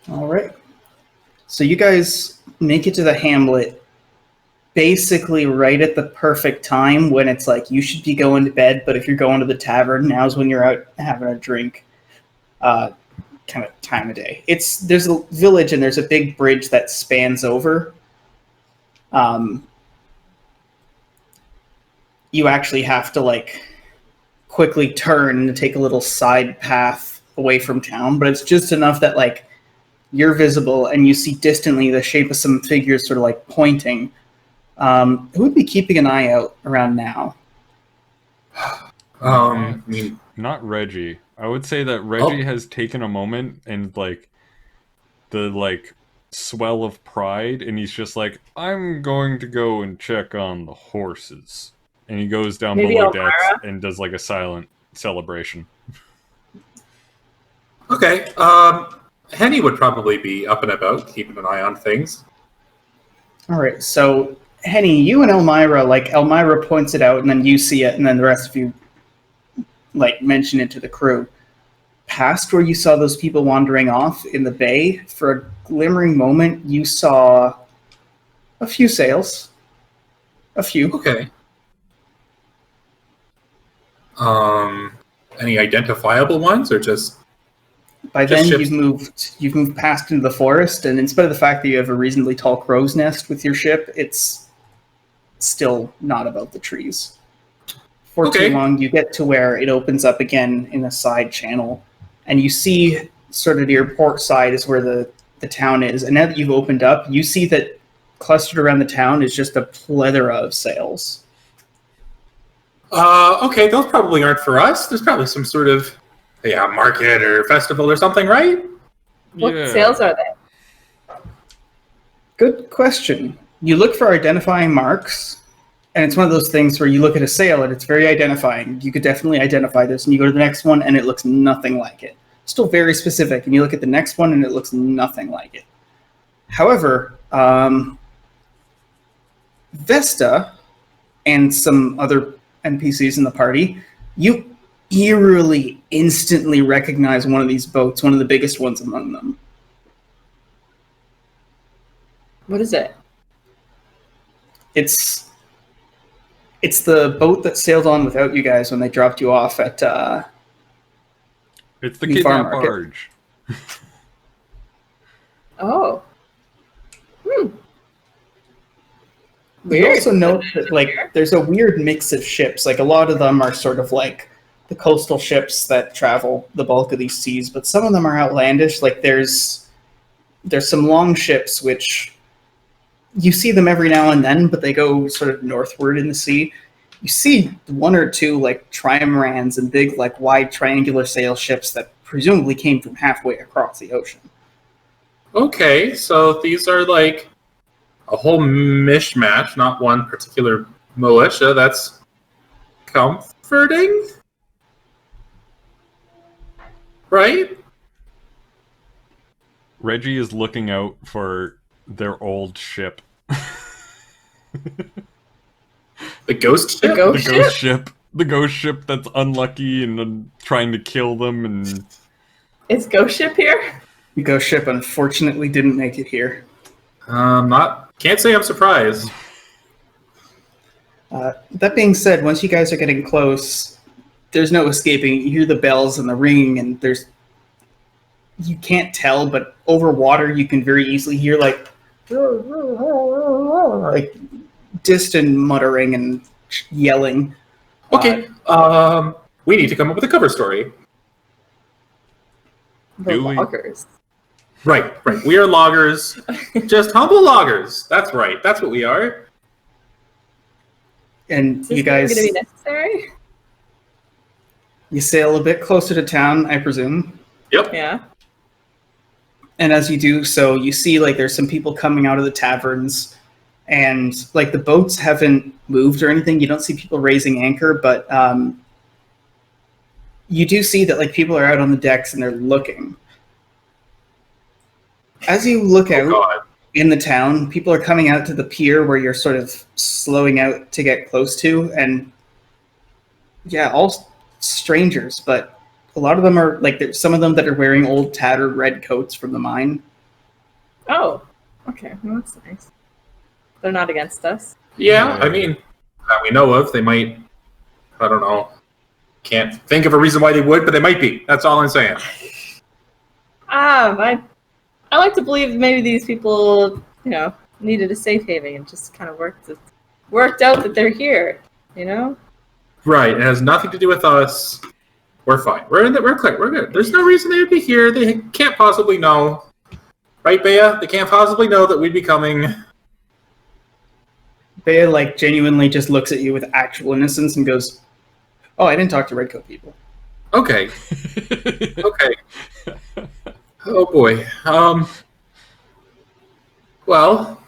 All right. So you guys make it to the hamlet basically right at the perfect time when it's like you should be going to bed, but if you're going to the tavern, now's when you're out having a drink. Kind of time of day. There's a village and there's a big bridge that spans over. You actually have to like quickly turn and take a little side path away from town, but it's just enough that like you're visible and you see distantly the shape of some figures sort of like pointing. Who would be keeping an eye out around now? Not Reggie. I would say that Reggie has taken a moment and like the like swell of pride, and he's just like, I'm going to go and check on the horses. And he goes down below decks and does like a silent celebration. Okay. Henny would probably be up and about, keeping an eye on things. All right, so Henny, you and Elmira points it out, and then you see it, and then the rest of you like mention it to the crew. Past where you saw those people wandering off in the bay, for a glimmering moment, you saw a few sails. A few. Okay. Any identifiable ones, or just? By just then, ships? you've moved past into the forest, and in spite of the fact that you have a reasonably tall crow's nest with your ship, it's still not above the trees. For too long, you get to where it opens up again in a side channel, and you see sort of to your port side is where the town is. And now that you've opened up, you see that clustered around the town is just a plethora of sails. Okay, those probably aren't for us. There's probably some sort of market or festival or something, right? What sales are they? Good question. You look for identifying marks, and it's one of those things where you look at a sail and it's very identifying. You could definitely identify this, and you go to the next one and it looks nothing like it. Still very specific, and you look at the next one and it looks nothing like it. However, Vesta and some other NPCs in the party, you eerily, instantly recognize one of these boats, one of the biggest ones among them. What is it? It's the boat that sailed on without you guys when they dropped you off at it's the New Farm kidnap Market. barge. Oh. We also note that like there's a weird mix of ships. Like a lot of them are sort of like the coastal ships that travel the bulk of these seas, but some of them are outlandish. Like there's some long ships which you see them every now and then, but they go sort of northward in the sea. You see one or two like trimarans and big like wide triangular sail ships that presumably came from halfway across the ocean. Okay, so these are like a whole mishmash, not one particular militia. That's comforting, right? Reggie is looking out for their old ship. The ghost ship? The ghost ship that's unlucky and trying to kill them. And Is Ghost Ship here? The ghost ship unfortunately didn't make it here. Can't say I'm surprised. That being said, once you guys are getting close, there's no escaping. You hear the bells and the ringing, and you can't tell, but over water you can very easily hear like distant muttering and yelling. Okay. We need to come up with a cover story. The Do we? loggers. Right. We are loggers. Just humble loggers. That's right. That's what we are. And Is this you guys, going to be necessary? you sail a bit closer to town, I presume. Yep. Yeah. And as you do so, you see like there's some people coming out of the taverns, and like the boats haven't moved or anything. You don't see people raising anchor, but you do see that like people are out on the decks and they're looking. As you look out God. in the town, people are coming out to the pier where you're sort of slowing out to get close to, and yeah, all strangers, but a lot of them are like there's some of them that are wearing old tattered red coats from the mine. Oh, okay. Well, that's nice. They're not against us. Yeah, I mean, that we know of. They might, I don't know. Can't think of a reason why they would, but they might be. That's all I'm saying. I like to believe maybe these people, needed a safe haven and just kind of worked out that they're here, Right. It has nothing to do with us. We're fine. We're clear. We're good. There's no reason they would be here. They can't possibly know. Right, Bea? They can't possibly know that we'd be coming. Bea like genuinely just looks at you with actual innocence and goes, "Oh, I didn't talk to redcoat people." Okay. Okay. Oh boy. Well,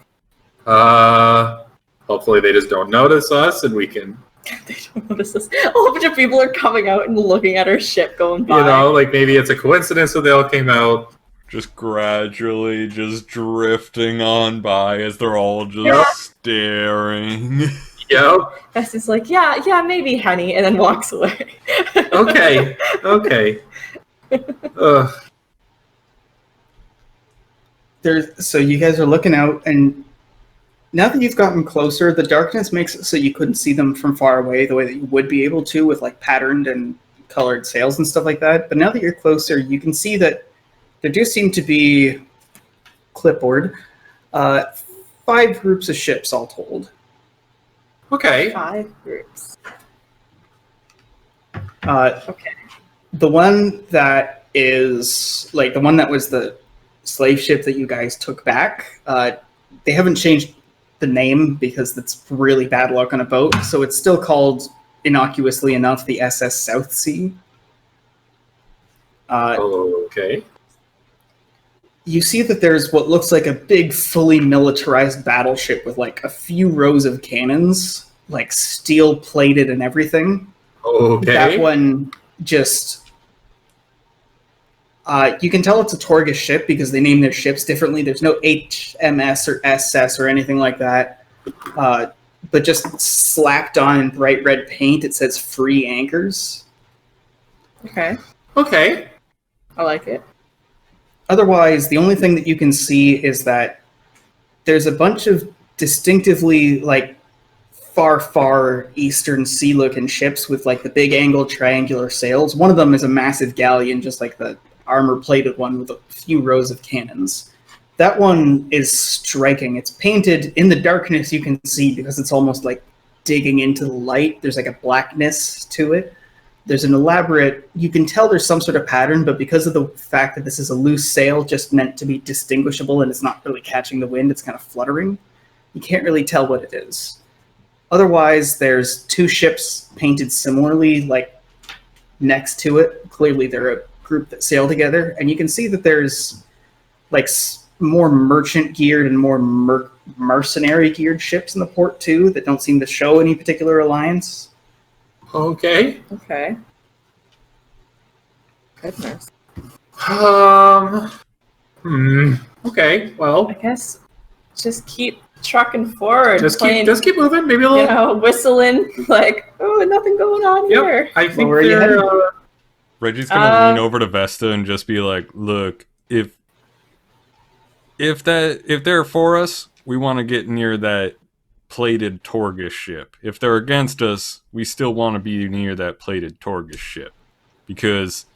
hopefully they just don't notice us and we can, They don't know this is a whole bunch of people are coming out and looking at our ship going by. like maybe it's a coincidence that they all came out. Just gradually just drifting on by as they're all just staring. Yep. Bess is like, yeah, maybe, honey, and then walks away. Okay. Ugh. So you guys are looking out, and now that you've gotten closer, the darkness makes it so you couldn't see them from far away the way that you would be able to with like patterned and colored sails and stuff like that. But now that you're closer, you can see that there do seem to be clipboard 5 groups of ships all told. Okay. 5 groups. Okay. The one that is like the one that was the slave ship that you guys took back, they haven't changed the name because that's really bad luck on a boat, so it's still called, innocuously enough, the SS South Sea. Okay. You see that there's what looks like a big, fully militarized battleship with like a few rows of cannons, like steel plated and everything. Okay. That one just... you can tell it's a Torgus ship because they name their ships differently. There's no HMS or SS or anything like that. But just slapped on in bright red paint, it says Free Anchors. Okay, Okay. I like it. Otherwise, the only thing that you can see is that there's a bunch of distinctively, like, far eastern sea-looking ships with, like, the big angled triangular sails. One of them is a massive galleon, just like the armor-plated one with a few rows of cannons. That one is striking. It's painted in the darkness, you can see, because it's almost like digging into the light. There's like a blackness to it. There's an elaborate, you can tell there's some sort of pattern, but because of the fact that this is a loose sail, just meant to be distinguishable and it's not really catching the wind, it's kind of fluttering, you can't really tell what it is. Otherwise, there's 2 ships painted similarly, like next to it. Clearly they're a group that sail together, and you can see that there's like more merchant geared and more mercenary geared ships in the port too that don't seem to show any particular alliance. Okay. Okay. Goodness. Okay. Well, I guess just keep trucking forward. just playing, keep moving. Maybe a little. Whistling like, oh, nothing going on here. I think where are you they're. heading? Reggie's gonna lean over to Vesta and just be like, "Look, if they're for us, we want to get near that plated Torgus ship. If they're against us, we still want to be near that plated Torgus ship, because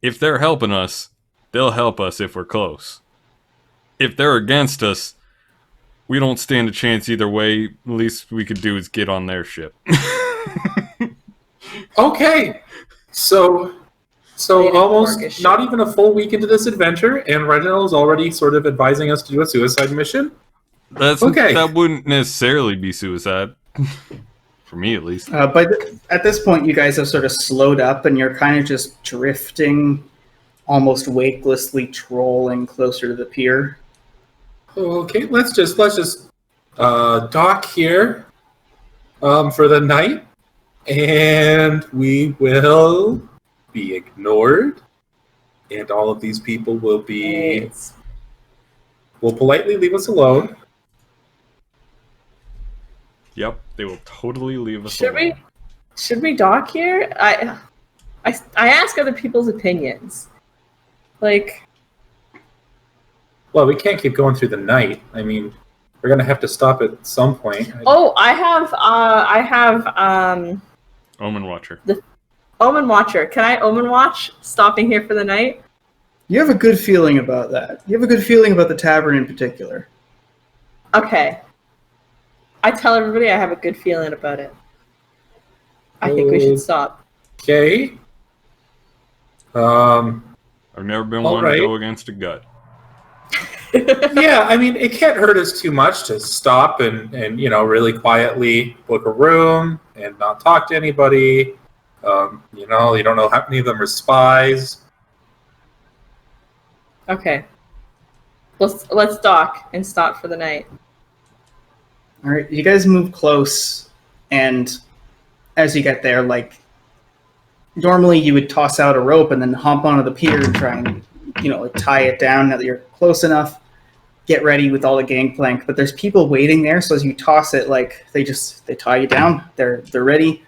if they're helping us, they'll help us if we're close. If they're against us, we don't stand a chance either way. The least we could do is get on their ship. Okay. So almost not even a full week into this adventure, and Reginald is already sort of advising us to do a suicide mission? That wouldn't necessarily be suicide. For me, at least. But at this point, you guys have sort of slowed up, and you're kind of just drifting, almost wakelessly trolling closer to the pier. Okay, let's just dock here for the night, and we will be ignored, and all of these people will politely leave us alone. Yep, they will totally leave us alone. Should we dock here? I ask other people's opinions. Like, well, we can't keep going through the night. I mean, we're gonna have to stop at some point. Oh, I have Omen Watcher. The Omen Watcher. Can I Omen Watch stopping here for the night? You have a good feeling about that. You have a good feeling about the tavern in particular. Okay. I tell everybody I have a good feeling about it. I think we should stop. Okay. I've never been one to go against a gut. Yeah, I mean, it can't hurt us too much to stop and really quietly book a room and not talk to anybody. You don't know how many of them are spies. Okay. Let's dock and stop for the night. All right, you guys move close, and as you get there, like, normally you would toss out a rope and then hop onto the pier and try and, tie it down now that you're close enough, get ready with all the gangplank. But there's people waiting there, so as you toss it, like, they tie you down. They're ready.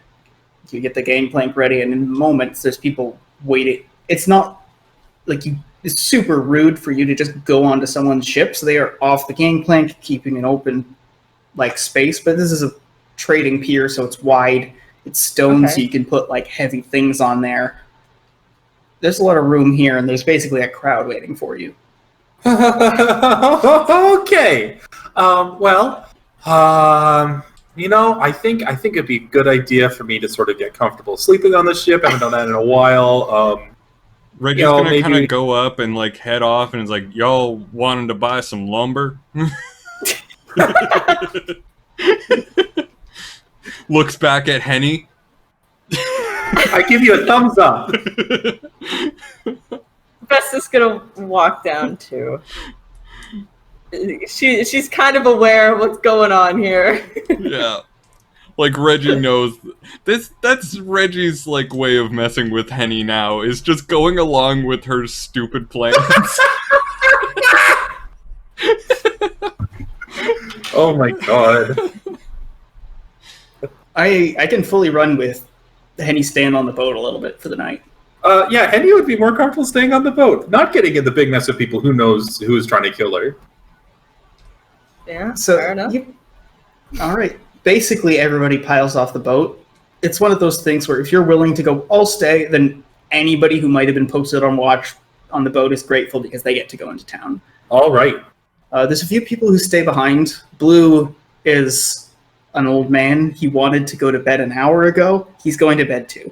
You get the gangplank ready, and in moments there's people waiting. It's not like it's super rude for you to just go onto someone's ship, so they are off the gangplank, keeping an open space. But this is a trading pier, so it's wide. It's stone, so you can put heavy things on there. There's a lot of room here, and there's basically a crowd waiting for you. Okay. I think it'd be a good idea for me to sort of get comfortable sleeping on the ship. I haven't done that in a while. Reggie's gonna kind of go up and head off, and it's like, y'all wanted to buy some lumber? Looks back at Henny. I give you a thumbs up. Bess is gonna walk down too. She's kind of aware of what's going on here. Yeah. Reggie knows this. That's Reggie's way of messing with Henny now, is just going along with her stupid plans. Oh my god. I can fully run with Henny staying on the boat a little bit for the night. Yeah, Henny would be more comfortable staying on the boat, not getting in the big mess of people who knows who is trying to kill her. Yeah, so, fair enough. All right. Basically, everybody piles off the boat. It's one of those things where if you're willing to go, I'll stay, then anybody who might have been posted on watch on the boat is grateful because they get to go into town. All right. There's a few people who stay behind. Blue is an old man. He wanted to go to bed an hour ago. He's going to bed too.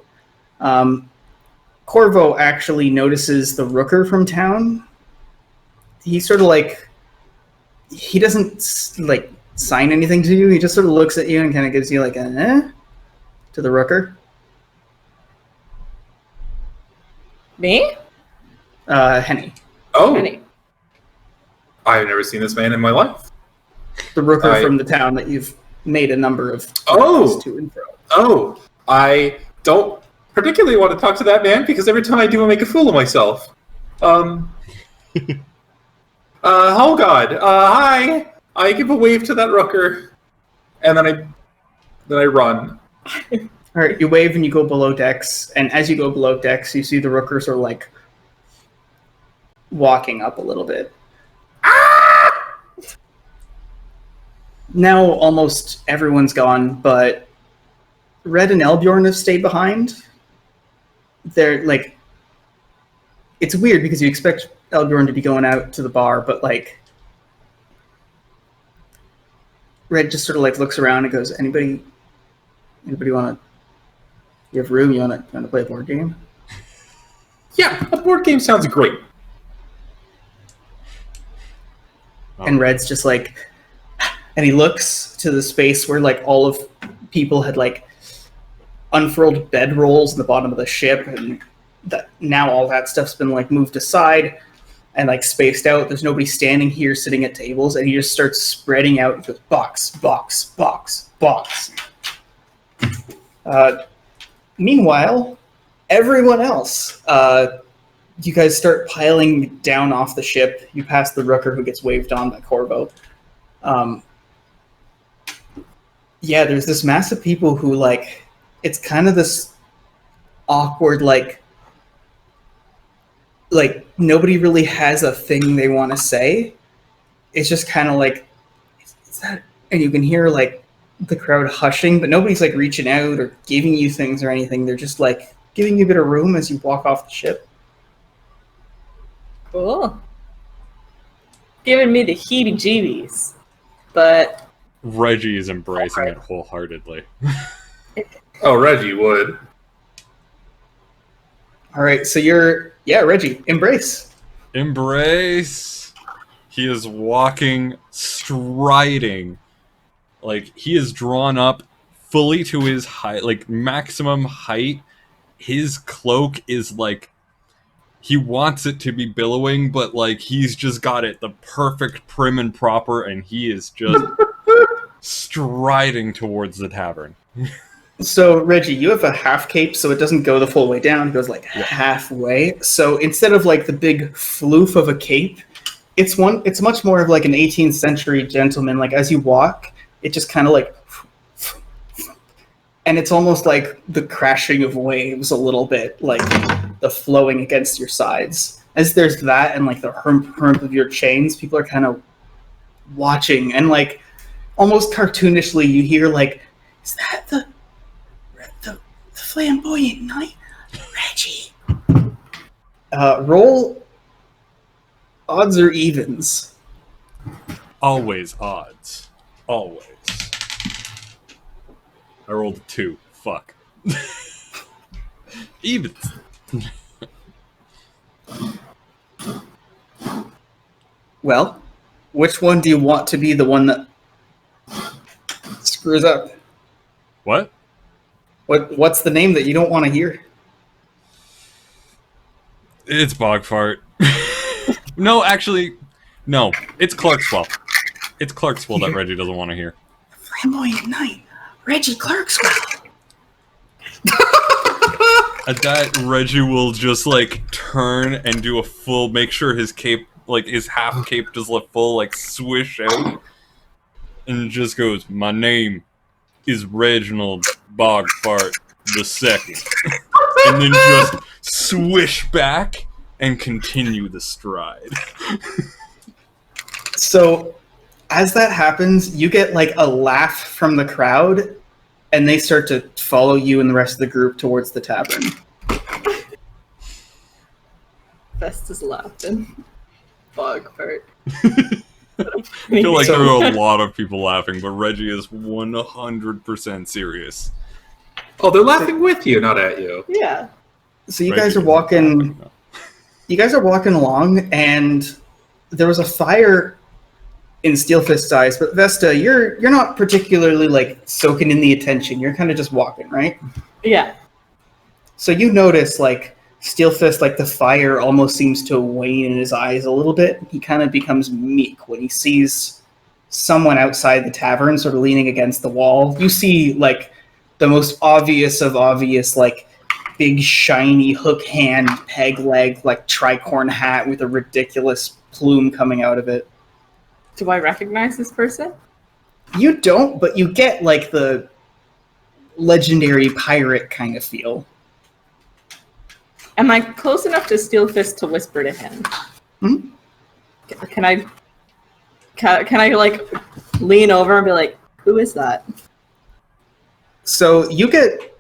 Corvo actually notices the rooker from town. He sort of he doesn't sign anything to you. He just sort of looks at you and kind of gives you a to the rooker. Me? Henny. Oh. Henny. I've never seen this man in my life. The rooker from the town that you've made a number of to and fro. Oh, I don't particularly want to talk to that man because every time I do, I make a fool of myself. Oh God! Hi! I give a wave to that rooker, and then I run. All right, you wave and you go below decks, and as you go below decks, you see the rookers are walking up a little bit. Now almost everyone's gone, but Red and Elbjorn have stayed behind. They're it's weird because you expect Elbjorn to be going out to the bar, but like Red just sort of like looks around and goes, anybody want to, you have room, you want to play a board game? Yeah, a board game sounds great. And Red's just like, and he looks to the space where like all of people had like unfurled bedrolls in the bottom of the ship, and that now all that stuff's been like moved aside and like spaced out. There's nobody standing here sitting at tables, and he just starts spreading out. He goes, box, box, box, box. Meanwhile, everyone else, you guys start piling down off the ship. You pass the Rooker who gets waved on by Corvo. Yeah, there's this mass of people who like, it's kind of this awkward like nobody really has a thing they want to say. It's just kind of like, is that, and you can hear like the crowd hushing, but nobody's like reaching out or giving you things or anything. They're just like giving you a bit of room as you walk off the ship. Cool. Giving me the heebie-jeebies, but Reggie is embracing it wholeheartedly. Oh, Reggie would. All right, so Reggie, embrace. Embrace. He is walking, striding. Like, he is drawn up fully to his height, like, maximum height. His cloak is, like, he wants it to be billowing, but, like, he's just got it the perfect prim and proper, and he is just striding towards the tavern. So, Reggie, you have a half cape, so it doesn't go the full way down. It goes, like, halfway. So, instead of, like, the big floof of a cape, it's much more of, like, an 18th century gentleman. Like, as you walk, it just kind of, like... And it's almost like the crashing of waves a little bit, like the flowing against your sides. As there's that and, like, the hump of your chains, people are kind of watching. And, like, almost cartoonishly, you hear, like, is that the flamboyant knight, Reggie? Roll odds or evens. Always odds. Always. I rolled a 2. Fuck. Evens. Well, which one do you want to be the one that screws up? What? What's the name that you don't want to hear? It's Bogfart. No, actually, no. It's Clarkswell. It's Clarkswell that Reggie doesn't want to hear. Flamboyant Knight, Reggie Clarkswell. At that, Reggie will just, like, turn and do a full, make sure his cape, like, his half cape does a full, like, swish out. And just goes, my name is Reginald Bogfart II. And then just swish back and continue the stride. So, as that happens, you get, like, a laugh from the crowd, and they start to follow you and the rest of the group towards the tavern. Festus laughing. Bogfart. I feel like there are a lot of people laughing, but Reggie is 100% serious. Oh, they're laughing with you, not at you. Yeah. So you Reggie guys are is walking. laughing, though. You guys are walking along, and there was a fire in Steelfist's eyes. But Vesta, you're not particularly like soaking in the attention. You're kind of just walking, right? Yeah. So you notice like Steelfist, like the fire almost seems to wane in his eyes a little bit. He kind of becomes meek when he sees someone outside the tavern, sort of leaning against the wall. You see like the most obvious of obvious, like big shiny hook hand, peg leg, like tricorn hat with a ridiculous plume coming out of it. Do I recognize this person? You don't, but you get like the legendary pirate kind of feel. Am I close enough to Steelfist to whisper to him? Hmm? Can I like lean over and be like, who is that? So you get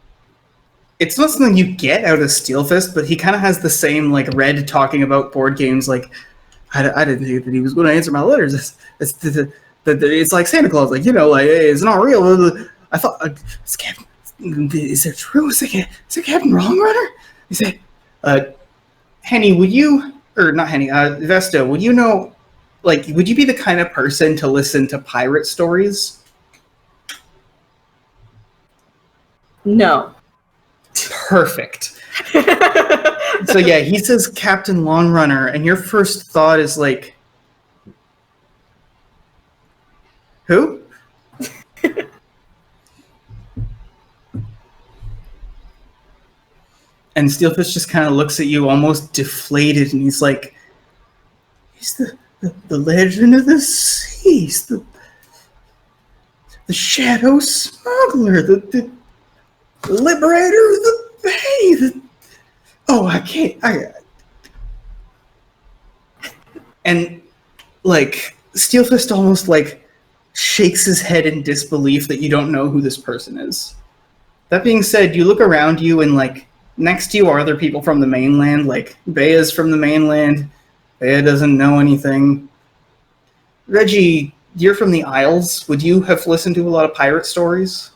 it's not something you get out of Steelfist, but he kind of has the same, like, Red talking about board games, like, I didn't think that he was going to answer my letters. It's like Santa Claus, like, like, hey, it's not real. I thought, is it true? Is it Captain Wrongrunner? He said, Henny, would you, or not Henny, Vesta, would you know, like, would you be the kind of person to listen to pirate stories? No. Perfect. So yeah, he says Captain Longrunner, and your first thought is like, who? And Steelfish just kind of looks at you, almost deflated, and he's like, "He's the legend of the seas, the shadow smuggler, the liberator of the bay. I can't. And like Steelfist almost like shakes his head in disbelief that you don't know who this person is. That being said, you look around you and like next to you are other people from the mainland. Like Bea's from the mainland. Bea doesn't know anything. Reggie, you're from the Isles. Would you have listened to a lot of pirate stories?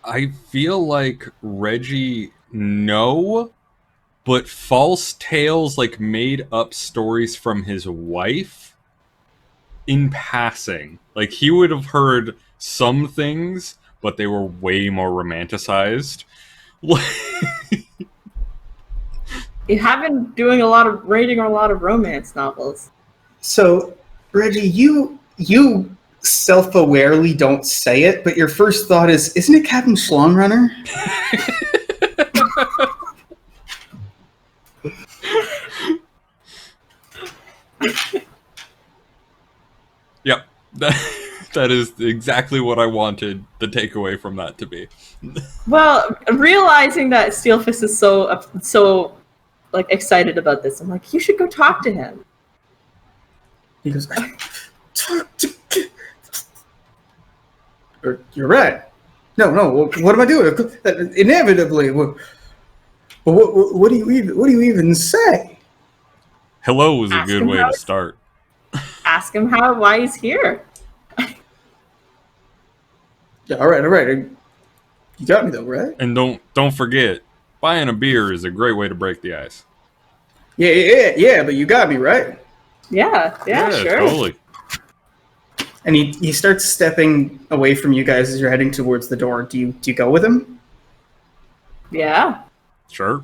I feel like Reggie, no, but false tales, like made up stories from his wife in passing. Like he would have heard some things, but they were way more romanticized. You have been reading a lot of romance novels. So, Reggie, you self-awarely don't say it, but your first thought is, isn't it Captain Schlongrunner? Yep. That is exactly what I wanted the takeaway from that to be. Well, realizing that Steelfist is so like excited about this, I'm like, you should go talk to him. He goes, talk to... You're right. No. What am I doing? Inevitably. What do you even say? Hello was a good way to start. Ask him why he's here. Yeah, all right. You got me though, right? And don't forget, buying a beer is a great way to break the ice. Yeah. But you got me right. Yeah, sure. Totally. And he starts stepping away from you guys as you're heading towards the door. Do you go with him? Yeah. Sure.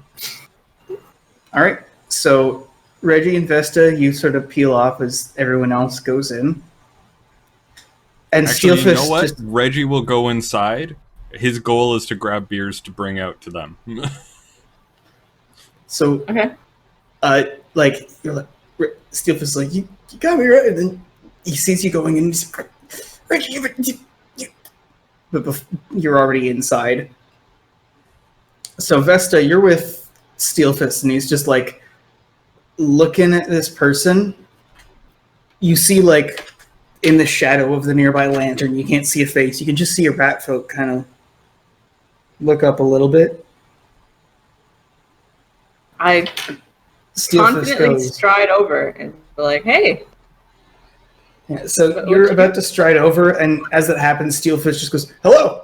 All right. So Reggie and Vesta, you sort of peel off as everyone else goes in. And Actually, Steelfish, you know what? Reggie will go inside. His goal is to grab beers to bring out to them. So, okay. Like you're like Steelfish is like you got me right, and then he sees you going in. He's like, Reggie, but you're already inside. So Vesta, you're with Steelfist, and he's just like looking at this person. You see, like in the shadow of the nearby lantern, you can't see a face. You can just see a rat folk kind of look up a little bit. I confidently stride over and be like, "Hey." Yeah, so you're about to stride over, and as that happens, Steelfish just goes, "Hello."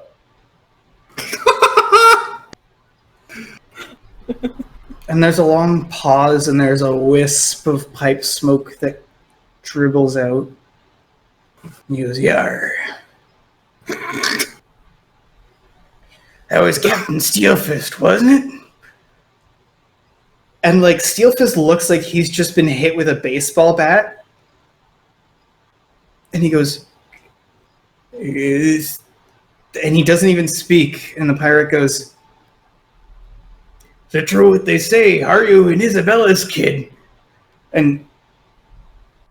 And there's a long pause, and there's a wisp of pipe smoke that dribbles out. He goes, "Yar." That was Captain Steelfist, wasn't it? And like Steelfist looks like he's just been hit with a baseball bat. And he goes, and he doesn't even speak. And the pirate goes, "Is it true what they say? Are you an Isabella's kid?" And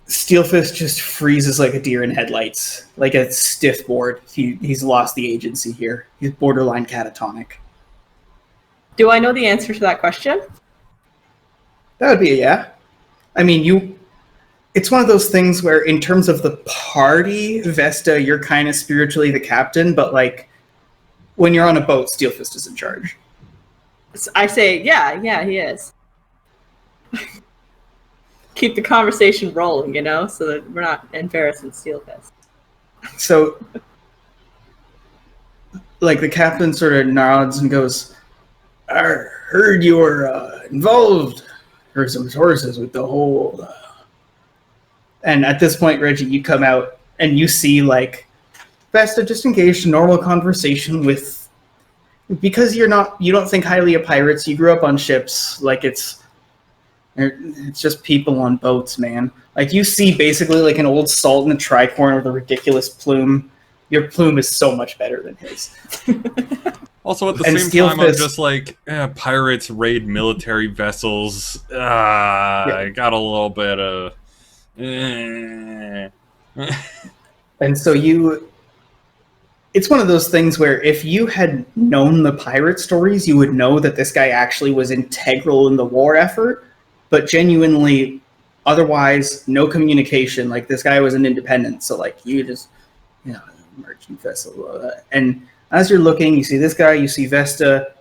Steelfist just freezes like a deer in headlights, like a stiff board. He's lost the agency here. He's borderline catatonic. Do I know the answer to that question? That would be a yeah. I mean, it's one of those things where, in terms of the party, Vesta, you're kind of spiritually the captain, but like when you're on a boat, Steelfist is in charge. I say, yeah, he is. Keep the conversation rolling, so that we're not embarrassing Steelfist. So, like, the captain sort of nods and goes, I heard you were involved. Heard some sources with the whole... And at this point, Reggie, you come out and you see, like, Vesta just engaged in normal conversation with... Because you don't think highly of pirates, you grew up on ships, like, it's just people on boats, man. Like, you see basically like an old salt in a tricorn with a ridiculous plume. Your plume is so much better than his. Also, at the same time, I'm just like, pirates raid military vessels. I got a little bit of... And so it's one of those things where if you had known the pirate stories, you would know that this guy actually was integral in the war effort, but genuinely, otherwise, no communication. Like, this guy was an independent, so like, you just, merchant vessel. And as you're looking, you see this guy, you see Vesta,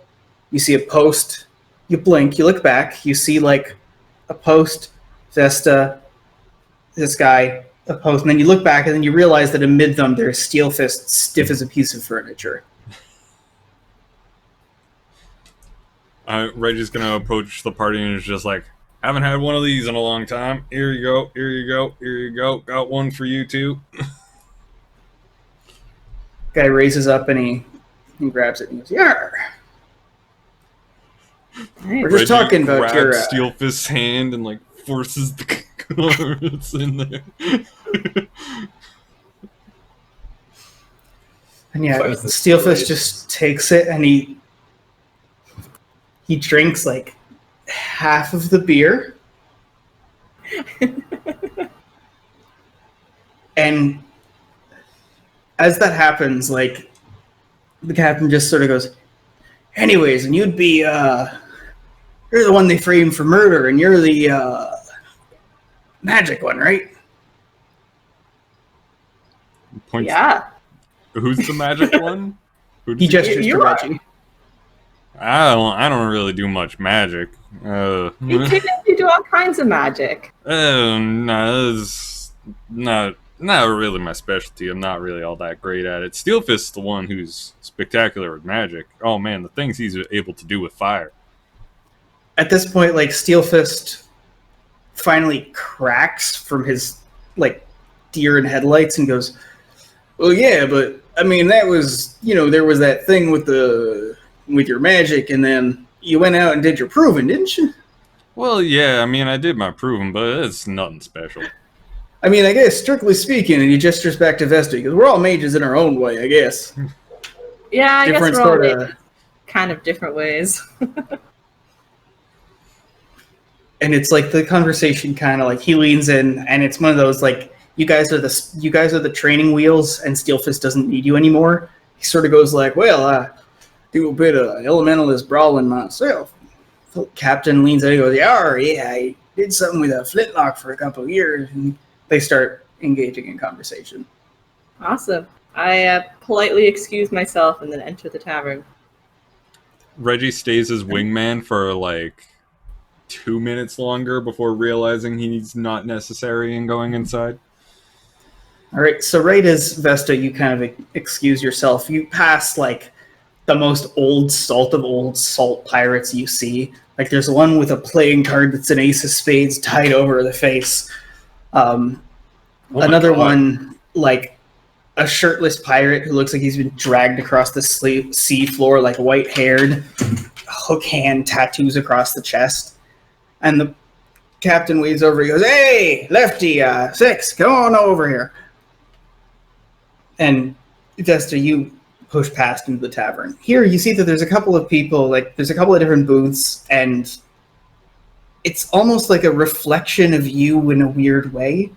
you see a post, you blink, you look back, you see like a post, Vesta, this guy, a post, and then you look back and then you realize that amid them there's Steelfist stiff as a piece of furniture. Reggie's gonna approach the party and is just like, haven't had one of these in a long time. Here you go, here you go, here you go. Got one for you too. Guy raises up and he grabs it and he goes, yeah. We're just talking about your... Steelfist's hand and like forces the cards in there. And yeah, Steelfist just takes it and he drinks like half of the beer. And as that happens, like, the captain just sort of goes, anyways, and you'd be, you're the one they framed for murder, and you're the, magic one, right? Points. Yeah. Who's the magic one? He gestures to Reggie. I don't really do much magic. You do all kinds of magic. No, it's not really my specialty. I'm not really all that great at it. Steelfist's the one who's spectacular with magic. Oh man, the things he's able to do with fire. At this point, like, Steelfist finally cracks from his, like, deer in headlights and goes, well, yeah, but, I mean, that was, there was that thing with your magic, and then you went out and did your proving, didn't you? Well, yeah, I mean, I did my proving, but it's nothing special. I mean, I guess, strictly speaking, and he gestures back to Vesta, because we're all mages in our own way, I guess. Yeah, I guess we're all mages kind of different ways. And it's like the conversation kind of like, he leans in, and it's one of those, like, you guys are the training wheels, and Steelfist doesn't need you anymore. He sort of goes like, well, I do a bit of elementalist brawling myself. The captain leans in and goes, yeah, I did something with a flintlock for a couple of years, and they start engaging in conversation. Awesome. I politely excuse myself and then enter the tavern. Reggie stays as wingman for like 2 minutes longer before realizing he's not necessary and going inside. All right, so right as Vesta, you kind of excuse yourself. You pass like the most old salt pirates you see. Like, there's one with a playing card that's an ace of spades tied over the face. Another one, like a shirtless pirate who looks like he's been dragged across the sea floor, like white-haired, hook hand tattoos across the chest. And the captain waves over, he goes, hey, Lefty, Six, come on over here. And Vesta, you push past into the tavern. Here you see that there's a couple of people, like there's a couple of different booths, and it's almost like a reflection of you in a weird way.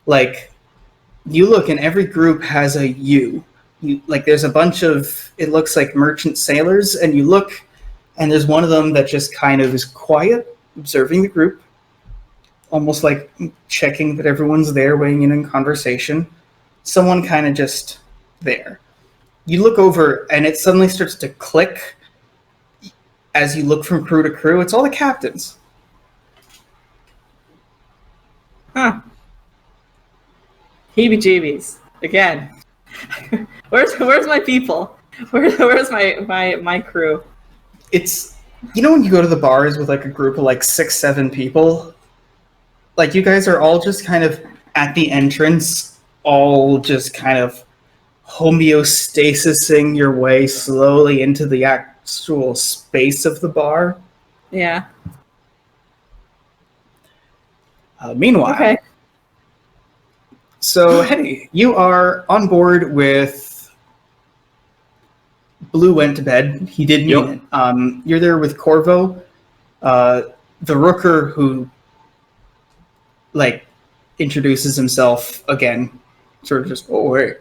Like, you look and every group has a you. Like, there's a bunch of, it looks like merchant sailors, and you look and there's one of them that just kind of is quiet, observing the group. almost like checking that everyone's there, weighing in conversation. Someone kind of just there. You look over, and it suddenly starts to click as you look from crew to crew. It's all the captains. Huh. Heebie-jeebies. Again. Where's my people? Where's my crew? It's, you know when you go to the bars with like a group of like 6-7 people? Like you guys are all just kind of at the entrance, all just kind of homeostasising your way slowly into the actual space of the bar. Yeah. Meanwhile, Okay. So Henny, you are on board with Blue went to bed. He did mean it. You're there with Corvo, the Rooker who like introduces himself again, sort of just, oh wait.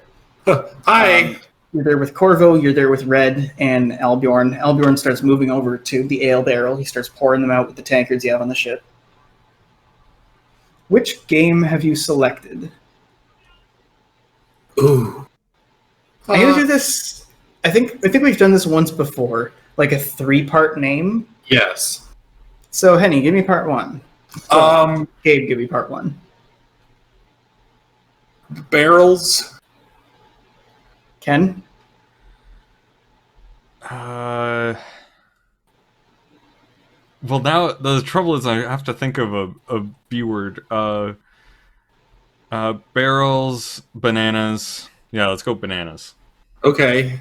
Hi. You're there with Corvo, you're there with Red and Albjorn. Albjorn starts moving over to the ale barrel. He starts pouring them out with the tankards you have on the ship. Which game have you selected? Ooh. I'm gonna do this. I think we've done this once before, like a 3-part name. Yes. So Henny, give me part 1. Gabe, give me part 1. Barrels. Ken? Well, now the trouble is I have to think of a B word. Barrels, bananas. Yeah, let's go bananas. Okay.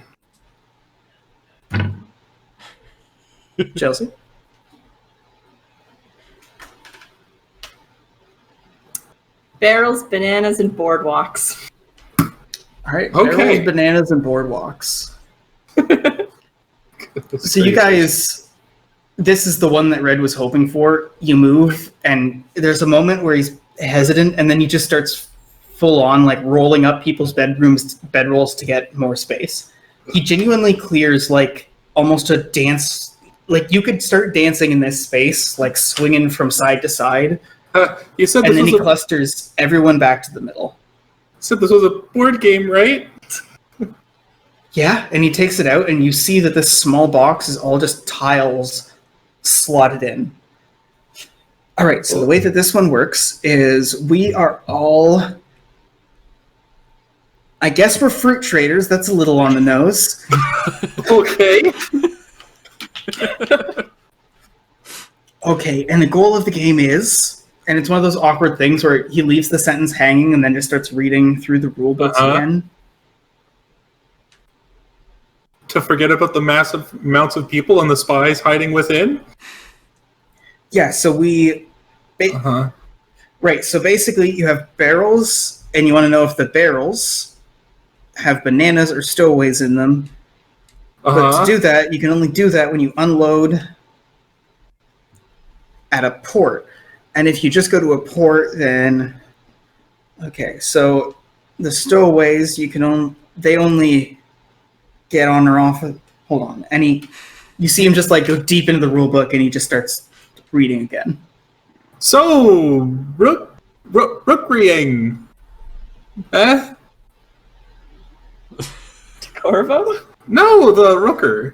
Chelsea? Barrels, bananas, and boardwalks. All right. Okay. Barrels, bananas, and boardwalks. So you guys, this is the one that Red was hoping for. You move, and there's a moment where he's hesitant, and then he just starts full on like rolling up people's bedrolls to get more space. He genuinely clears like almost a dance. Like you could start dancing in this space, like swinging from side to side. You said And this then was he clusters everyone back to the middle. said this was a board game, right? Yeah, and he takes it out, and you see that this small box is all just tiles slotted in. All right, so the way that this one works is we are all... I guess we're fruit traders. That's a little on the nose. Okay. Okay, and the goal of the game is... And it's one of those awkward things where he leaves the sentence hanging and then just starts reading through the rule books again. To forget about the massive amounts of people and the spies hiding within? Yeah, so we... Right, so basically you have barrels, and you want to know if the barrels have bananas or stowaways in them. But to do that, you can only do that when you unload at a port. And if you just go to a port, then... Okay, so the stowaways, you can they only get on or off... Hold on. And you see him just like go deep into the rule book, and he just starts reading again. So, rookrying. Eh? Corvo? No, the rooker.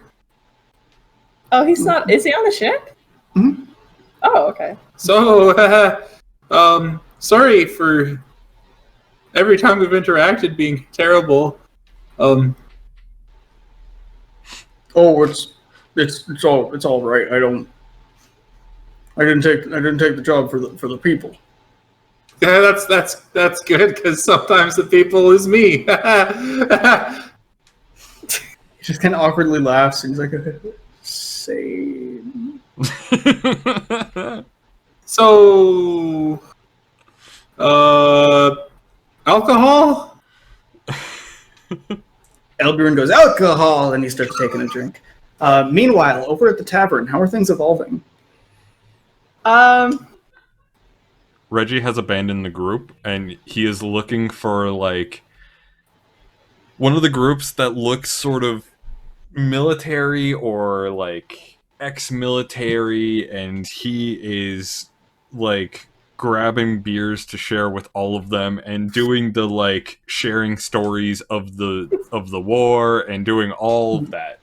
Oh, he's not. Is he on the ship? Mm-hmm. Oh, okay. So, sorry for every time we've interacted being terrible. Oh, it's all right. I didn't take the job for the people. Yeah, that's good because sometimes the people is me. He just kind of awkwardly laughs, and he's like, "Same." So, alcohol? Elbjorn goes, "Alcohol," and he starts taking a drink. Meanwhile, over at the tavern, how are things evolving? Reggie has abandoned the group, and he is looking for, like, one of the groups that looks sort of military or, like, ex-military, and he is, like, grabbing beers to share with all of them and doing the like sharing stories of the war and doing all of that.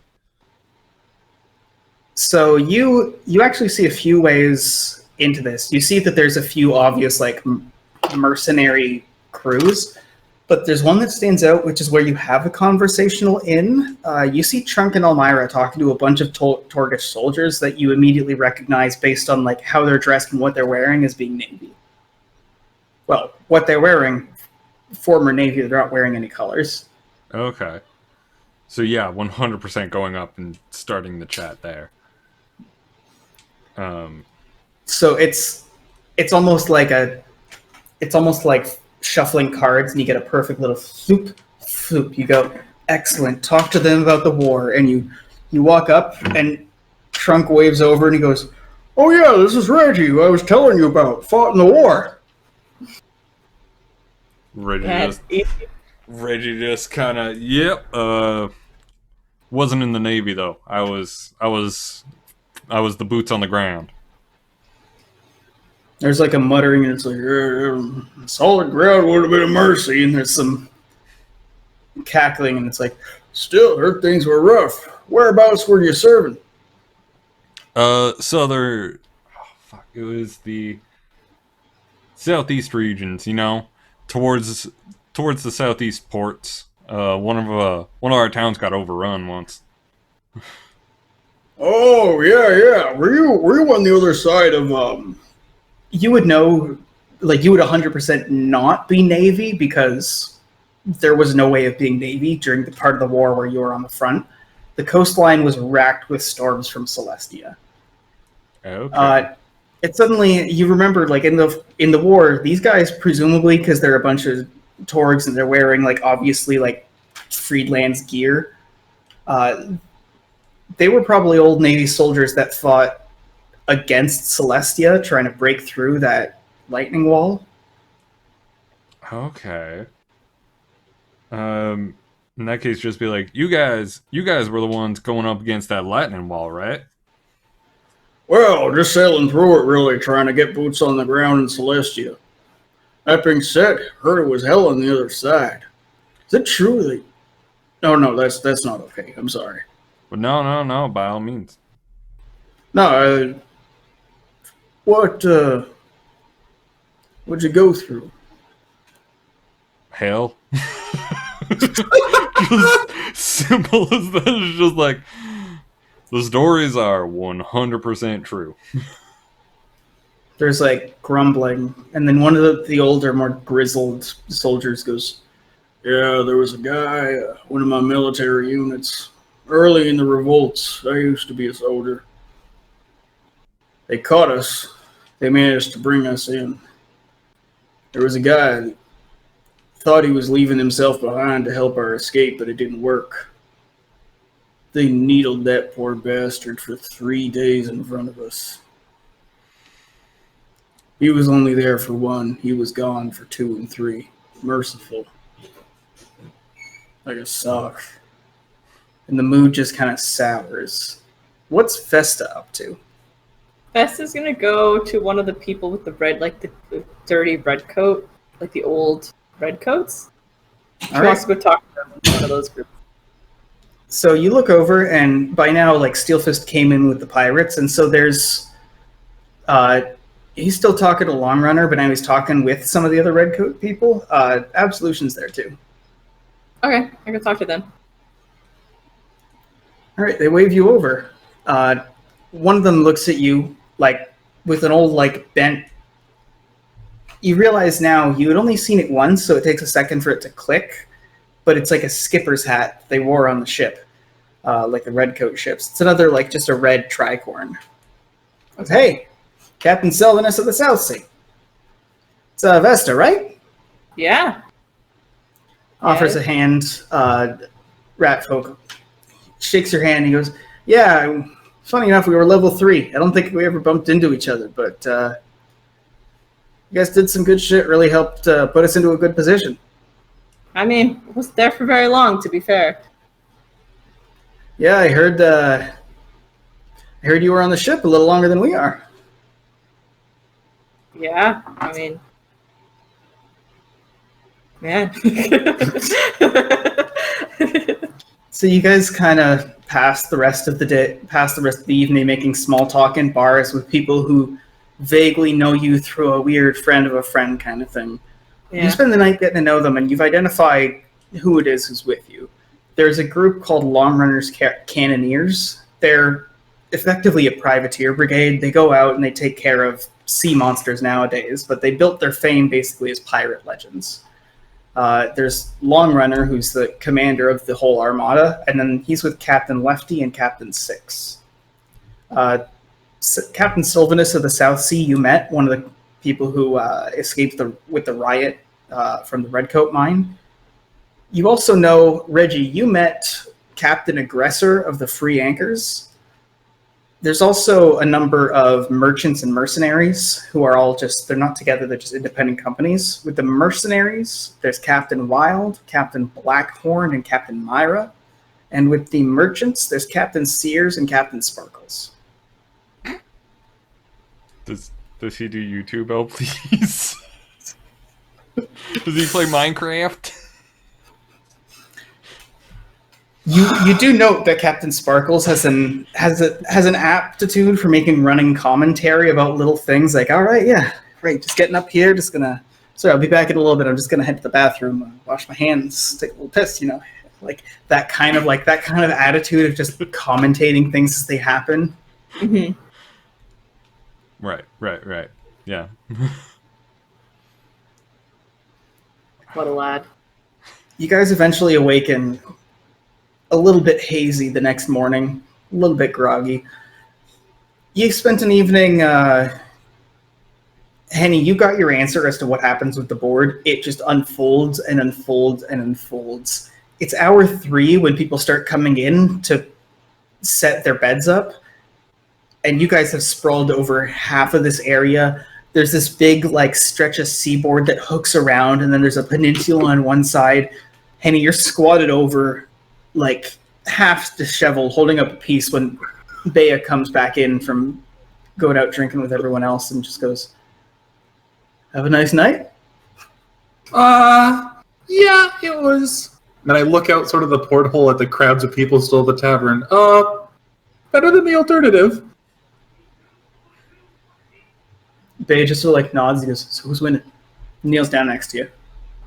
So you actually see a few ways into this. You see that there's a few obvious like mercenary crews, but there's one that stands out, which is where you have a conversational inn. You see Trunk and Elmira talking to a bunch of Torgish soldiers that you immediately recognize based on like how they're dressed and what they're wearing as being Navy. Well, what they're wearing, former Navy, they're not wearing any colors. Okay. So yeah, 100% going up and starting the chat there. So it's almost like shuffling cards, and you get a perfect little floop, floop. You go, excellent. Talk to them about the war, and you walk up, and Trunk waves over, and he goes, "Oh yeah, this is Reggie, who I was telling you about. Fought in the war." Reggie just kind of, yep. Wasn't in the Navy though. I was the boots on the ground. There's like a muttering, and it's like, solid ground would have been a mercy, and there's some cackling, and it's like, still, heard things were rough. Whereabouts were you serving? It was the southeast regions, towards the southeast ports. One of our towns got overrun once. Oh yeah. Were you on the other side of You would know, like you would 100% not be Navy because there was no way of being Navy during the part of the war where you were on the front. The coastline was racked with storms from Celestia. Okay. It suddenly you remember, like in the war, these guys presumably because they're a bunch of Torgs and they're wearing like obviously like Freedland's gear. They were probably old Navy soldiers that fought against Celestia, trying to break through that lightning wall. Okay. In that case, just be like, you guys were the ones going up against that lightning wall, right? Well, just sailing through it, really, trying to get boots on the ground in Celestia. That being said, heard it was hell on the other side. Is it true that... No, that's not okay. I'm sorry. But no, by all means. No, what'd you go through? Hell. Just simple as that. It's just like, the stories are 100% true. There's like grumbling, and then one of the older, more grizzled soldiers goes, "Yeah, there was a guy, one of my military units, early in the revolts. I used to be a soldier. They caught us. They managed to bring us in. There was a guy that thought he was leaving himself behind to help our escape, but it didn't work. They needled that poor bastard for 3 days in front of us. He was only there for 1. He was gone for 2 and 3. Merciful. Like a sock." And the mood just kind of sours. What's Vesta up to? Vesta's gonna go to one of the people with the red, like the dirty red coat, like the old red coats. She wants to go talk to one of those groups. So you look over, and by now, like, Steelfist came in with the pirates, and so there's... he's still talking to Long Runner, but now he's talking with some of the other Redcoat people. Absolution's there, too. Okay, I can talk to them. All right, they wave you over. One of them looks at you, like, with an old, like, bent... You realize now you had only seen it once, so it takes a second for it to click, but it's like a skipper's hat they wore on the ship, like the Redcoat ships. It's another, like, just a red tricorn. Goes, "Hey, Captain Sylvanus of the South Sea. It's Vesta, right?" Yeah. Offers a hand. Ratfolk shakes your hand. He goes, "Yeah, funny enough, we were level 3. I don't think we ever bumped into each other, but you guys did some good shit. Really helped put us into a good position." I mean, I wasn't there for very long, to be fair. "Yeah, I heard you were on the ship a little longer than we are." Yeah, I mean, man. So you guys kind of pass the rest of the evening making small talk in bars with people who vaguely know you through a weird friend of a friend kind of thing. Yeah. You spend the night getting to know them, and you've identified who it is who's with you. There's a group called Long Runners Cannoneers. They're effectively a privateer brigade. They go out and they take care of sea monsters nowadays, but they built their fame basically as pirate legends. There's Long Runner, who's the commander of the whole armada, and then he's with Captain Lefty and Captain Six. Captain Sylvanus of the South Sea, you met, one of the people who escaped with the riot from the Redcoat mine. You also know, Reggie, you met Captain Aggressor of the Free Anchors. There's also a number of merchants and mercenaries who are all they're not together, they're just independent companies. With the mercenaries, there's Captain Wild, Captain Blackhorn, and Captain Myra. And with the merchants, there's Captain Sears and Captain Sparkles. Does he do YouTube, oh please? Does he play Minecraft? You do note that Captain Sparkles has an aptitude for making running commentary about little things like, all right, yeah, right, just getting up here, sorry, I'll be back in a little bit. I'm just gonna head to the bathroom, wash my hands, take a little piss, like that kind of attitude of just commentating things as they happen. Mm-hmm. Right. Yeah. What a lad. You guys eventually awaken a little bit hazy the next morning, a little bit groggy. You spent an evening, Henny, you got your answer as to what happens with the board. It just unfolds and unfolds and unfolds. It's hour 3 when people start coming in to set their beds up, and you guys have sprawled over half of this area. There's this big, stretch of seaboard that hooks around, and then there's a peninsula on one side. Henny, you're squatted over, half disheveled, holding up a piece when Bea comes back in from going out drinking with everyone else and just goes, "Have a nice night?" Yeah, it was. And then I look out sort of the porthole at the crowds of people still at the tavern. Better than the alternative. Bea just sort of nods. He goes, "So who's winning?" Kneels down next to you.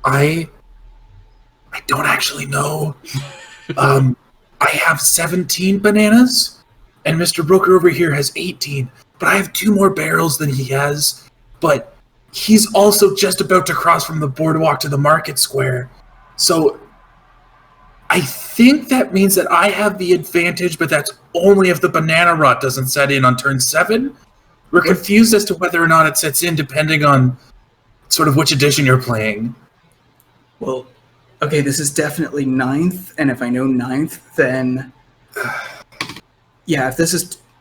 I don't actually know. I have 17 bananas, and Mr. Brooker over here has 18. But I have 2 more barrels than he has. But he's also just about to cross from the boardwalk to the market square. So I think that means that I have the advantage, but that's only if the banana rot doesn't set in on turn 7. We're confused as to whether or not it sets in depending on sort of which edition you're playing. Well, okay, this is definitely 9th, and if I know 9th, then yeah,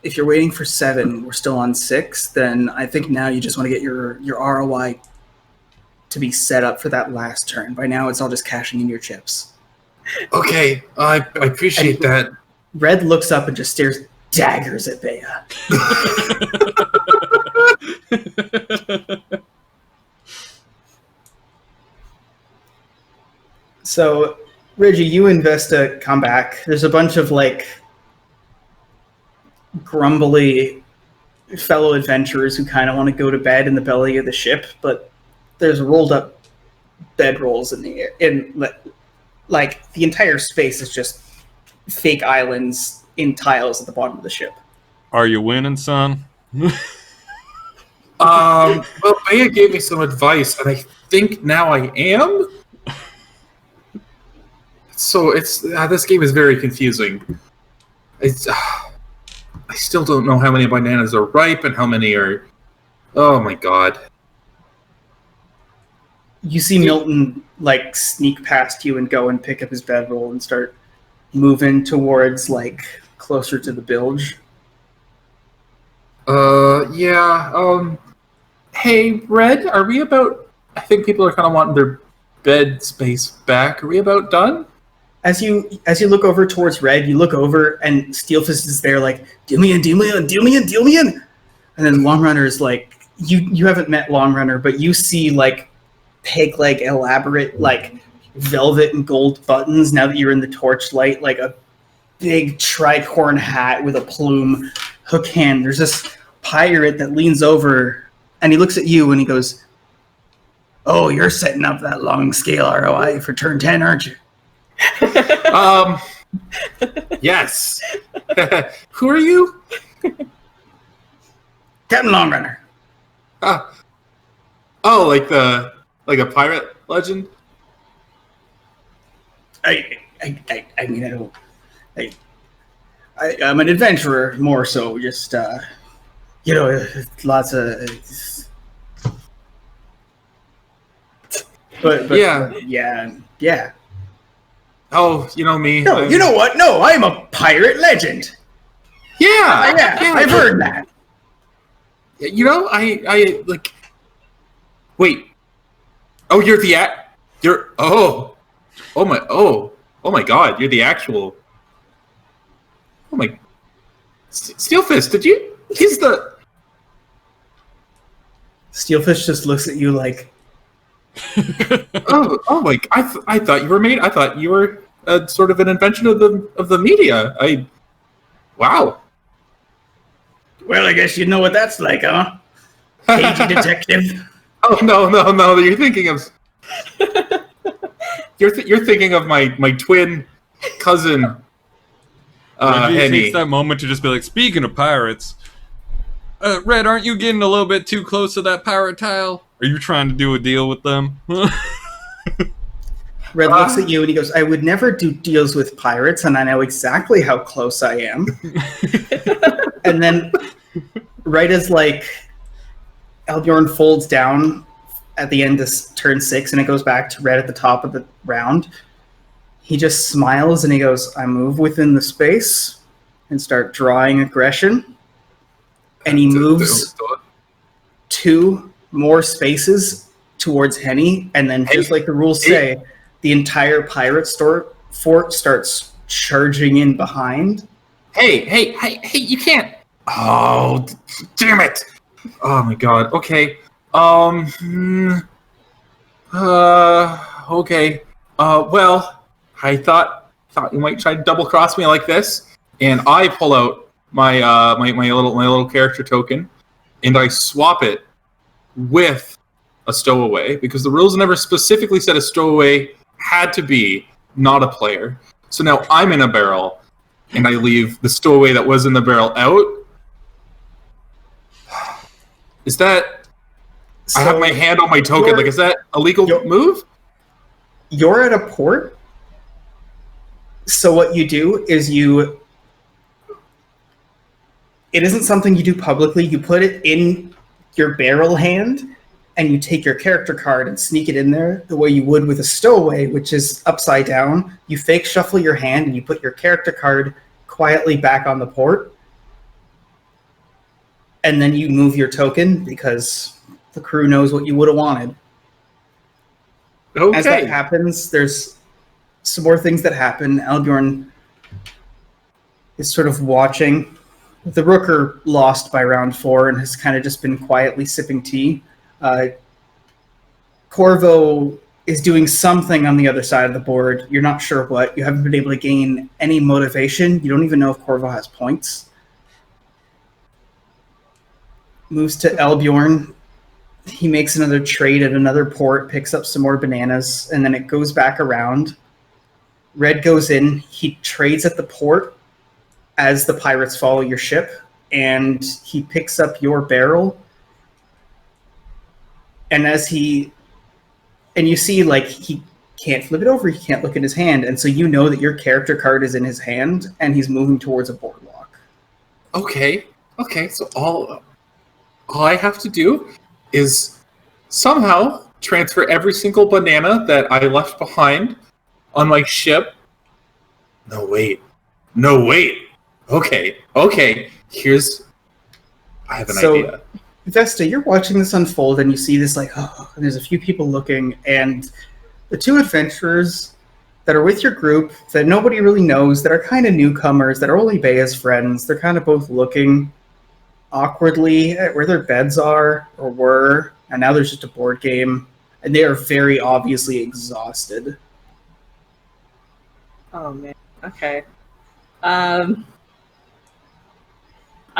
if you're waiting for 7, we're still on 6, then I think now you just want to get your ROI to be set up for that last turn. By now, it's all just cashing in your chips. Okay, I appreciate that. Red looks up and just stares daggers at Bea. So, Reggie, you and Vesta come back. There's a bunch of grumbly fellow adventurers who kind of want to go to bed in the belly of the ship, but there's rolled up bedrolls in the air. The entire space is just fake islands in tiles at the bottom of the ship. Are you winning, son? Well, Bea gave me some advice, and I think now I am. So this game is very confusing. I still don't know how many bananas are ripe and how many are. Oh my god! You see Milton sneak past you and go and pick up his bedroll and start moving towards closer to the bilge. Yeah. Hey, Red, are we about? I think people are kind of wanting their bed space back. Are we about done? As you look over towards Red, you look over and Steelfist is there deal me in. And then Long Runner is you haven't met Long Runner, but you see like peg-leg elaborate like velvet and gold buttons now that you're in the torchlight, like a big tricorn hat with a plume, hook hand. There's this pirate that leans over and he looks at you and he goes, "Oh, you're setting up that long scale ROI for turn 10, aren't you?" Yes. Who are you? Captain Long Runner. Oh, like a pirate legend? I mean, I'm an adventurer more so. Just lots of. But yeah. Oh, you know me. No, you know what? No, I'm a pirate legend. Yeah, I've heard that. You know, I like. Wait. Oh, you're oh my God, you're the actual. Oh my. Steelfist, did you? He's the. Steelfish just looks at you like. oh my! I thought you were made. I thought you were sort of an invention of the media. Wow. Well, I guess you know what that's like, huh? Cagey detective. Oh no! You're thinking of. You're thinking of my twin cousin. Reggie Henny. takes that moment to just be like, speaking of pirates, Red, aren't you getting a little bit too close to that pirate tile? Are you trying to do a deal with them? Red looks at you and he goes, "I would never do deals with pirates, and I know exactly how close I am." And then, right as like Albjorn folds down at the end of turn 6 and it goes back to Red at the top of the round, he just smiles and he goes, "I move within the space and start drawing aggression." And he moves 2 more spaces towards Henny, and then just like the rules say, the entire pirate fort starts charging in behind. Hey, you can't. Oh, damn it. Oh my God. Okay. Okay. Well, I thought you might try to double cross me like this, and I pull out my little character token, and I swap it with a stowaway, because the rules never specifically said a stowaway had to be not a player. So now I'm in a barrel, and I leave the stowaway that was in the barrel out. Is that... I have my hand on my token. Like, is that a legal move? You're at a port. So what you do is it isn't something you do publicly. You put it in your barrel hand, and you take your character card and sneak it in there the way you would with a stowaway, which is upside down. You fake shuffle your hand, and you put your character card quietly back on the port. And then you move your token, because the crew knows what you would have wanted. Okay. As that happens, there's some more things that happen. Albjorn is sort of watching. The Rooker lost by round 4 and has kind of just been quietly sipping tea. Corvo is doing something on the other side of the board. You're not sure what. You haven't been able to gain any motivation. You don't even know if Corvo has points. Moves to Albjorn. He makes another trade at another port, picks up some more bananas, and then it goes back around. Red goes in. He trades at the port as the pirates follow your ship, and he picks up your barrel. And you see, like, he can't flip it over, he can't look at his hand, and so you know that your character card is in his hand, and he's moving towards a boardwalk. Okay, so all I have to do is somehow transfer every single banana that I left behind on my ship. No, wait. Okay. I have an idea. Vesta, you're watching this unfold, and you see this, like, oh, and there's a few people looking, and the 2 adventurers that are with your group that nobody really knows, that are kind of newcomers, that are only Bea's friends, they're kind of both looking, awkwardly at where their beds are or were, and now there's just a board game, and they are very obviously exhausted. Oh man. Okay. I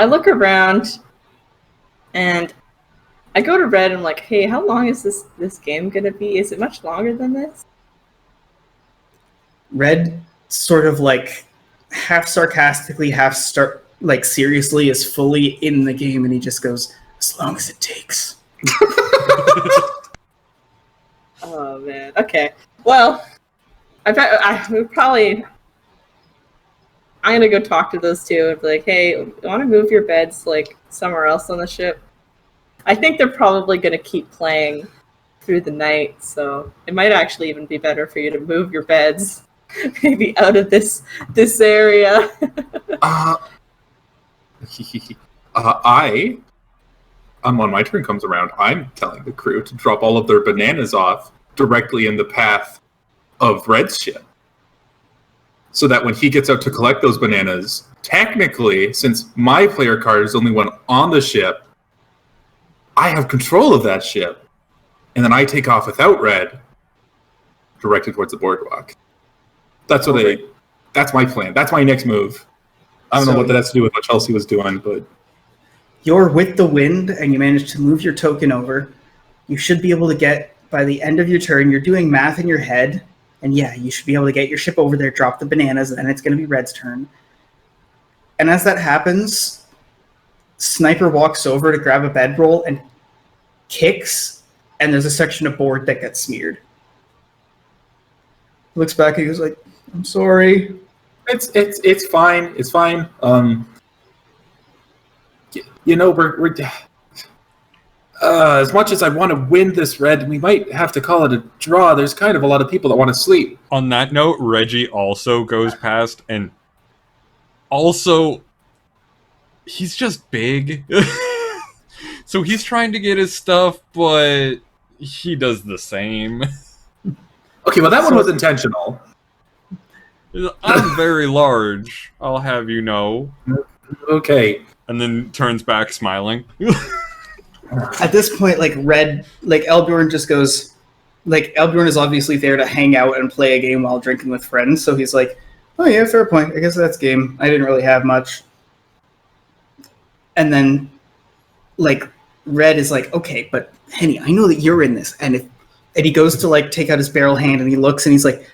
look around and I go to Red and I'm like, hey, how long is this game gonna be? Is it much longer than this? Red sort of like half sarcastically, like seriously is fully in the game, and he just goes, as long as it takes. Oh man. Okay. Well, I'm gonna go talk to those two and be like, hey, you want to move your beds like somewhere else on the ship? I think they're probably gonna keep playing through the night, so it might actually even be better for you to move your beds maybe out of this area. When my turn comes around, I'm telling the crew to drop all of their bananas off directly in the path of Red's ship. So that when he gets out to collect those bananas, technically, since my player card is only one on the ship, I have control of that ship. And then I take off without Red, directed towards the boardwalk. That's my plan. That's my next move. I don't know what that has to do with what Chelsea was doing, but... You're with the wind, and you manage to move your token over. You should be able to get, by the end of your turn, you're doing math in your head, and yeah, you should be able to get your ship over there, drop the bananas, and then it's going to be Red's turn. And as that happens, Sniper walks over to grab a bedroll and kicks, and there's a section of board that gets smeared. Looks back and he goes like, I'm sorry. It's fine. It's fine. We're as much as I want to win this, Red, we might have to call it a draw. There's kind of a lot of people that want to sleep. On that note, Reggie also goes past, and also, he's just big. So he's trying to get his stuff, but he does the same. Okay, well, that one was intentional. I'm very large, I'll have you know. Okay. And then turns back smiling. At this point, Elbjorn just goes, Elbjorn is obviously there to hang out and play a game while drinking with friends, so he's like, oh yeah, fair point, I guess that's game. I didn't really have much. And then, Red is like, okay, but Henny, I know that you're in this, and he goes to, take out his barrel hand, and he looks, and he's like,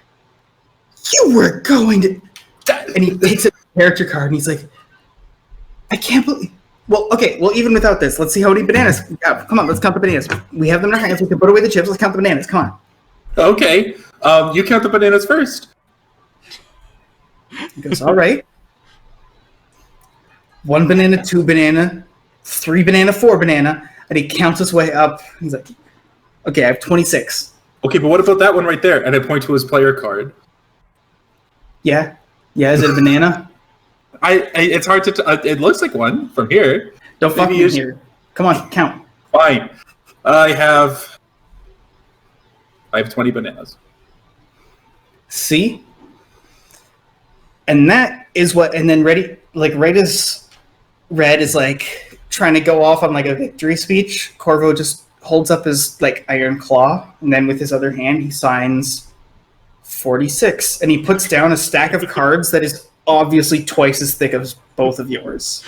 you were going to... And he takes a character card, and he's like, I can't believe... Well, okay, even without this, let's see how many bananas... come on, let's count the bananas. We have them in our hands, we can put away the chips, let's count the bananas, come on. Okay, you count the bananas first. He goes, all right. 1 banana, 2 banana, 3 banana, 4 banana, and he counts his way up. He's like, okay, I have 26. Okay, but what about that one right there? And I point to his player card. Yeah, is it a banana? It's hard to... it looks like one from here. Don't fuck me here. Come on, count. Fine. I have 20 bananas. See? And that is what... And then Red is trying to go off on a victory speech. Corvo just holds up his iron claw, and then with his other hand he signs 46, and he puts down a stack of cards that is obviously twice as thick as both of yours.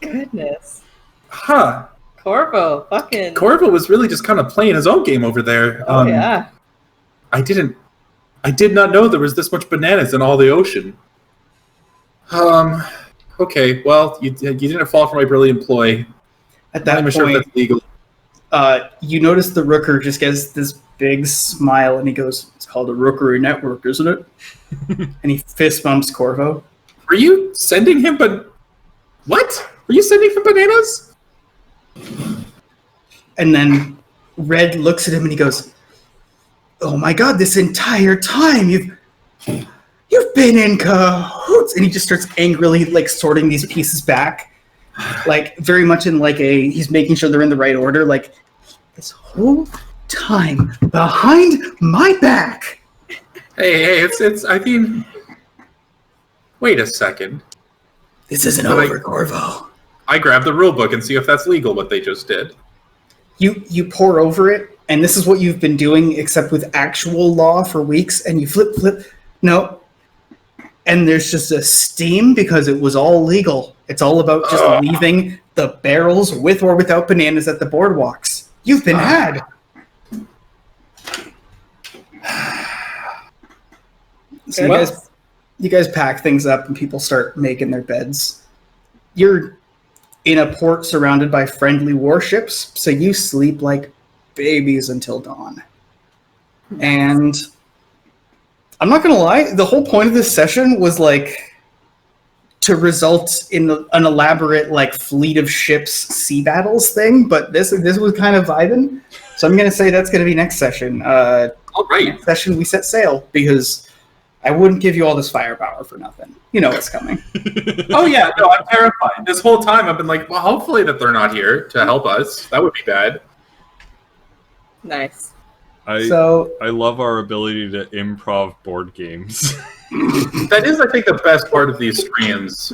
Goodness. Huh. Corvo was really just kind of playing his own game over there. Oh, yeah. I did not know there was this much bananas in all the ocean. Okay, well, you didn't fall for my brilliant ploy. At that point, sure if that's legal. You notice the Rooker just gets this big smile, and he goes, it's called a Rookery Network, isn't it? And he fist bumps Corvo. Are you sending him What? Are you sending him bananas? And then Red looks at him and he goes, oh my god, this entire time you've been in cahoots. And he just starts angrily sorting these pieces back. Very much in he's making sure they're in the right order. This whole time behind my back. Hey, it's I mean, wait a second. This isn't over, Corvo. I grab the rule book and see if that's legal, what they just did. You pour over it, and this is what you've been doing, except with actual law for weeks, and you flip. No. And there's just a steam because it was all legal. It's all about just leaving the barrels with or without bananas at the boardwalks. You've been had. So you guys pack things up and people start making their beds. You're in a port surrounded by friendly warships, so you sleep like babies until dawn. And I'm not gonna lie, the whole point of this session was like to result in an elaborate like fleet of ships sea battles thing, but this was kind of vibing. So I'm gonna say that's gonna be next session. All right. Next session we set sail because I wouldn't give you all this firepower for nothing. You know what's coming. Oh yeah, no, I'm terrified. This whole time I've been like, well, hopefully that they're not here to help us. That would be bad. Nice. I love our ability to improv board games. That is, I think, the best part of these streams.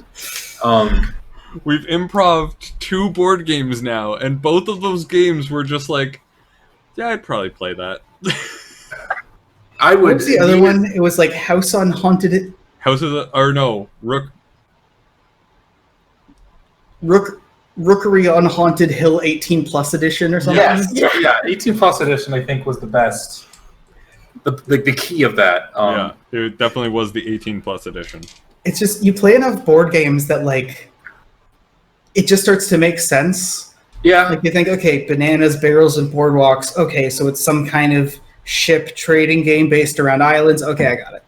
We've improved 2 board games now, and both of those games were just like, yeah, I'd probably play that. I would. What was the other one? It was like House on Haunted... Rookery on Haunted Hill 18 Plus Edition or something? Yes. Yeah, 18 Plus Edition, I think, was the best. The key of that. Yeah, it definitely was the 18 Plus Edition. It's just, you play enough board games that, like, it just starts to make sense. Yeah. Like, you think, okay, bananas, barrels, and boardwalks. Okay, so it's some kind of ship trading game based around islands. Okay, I got it.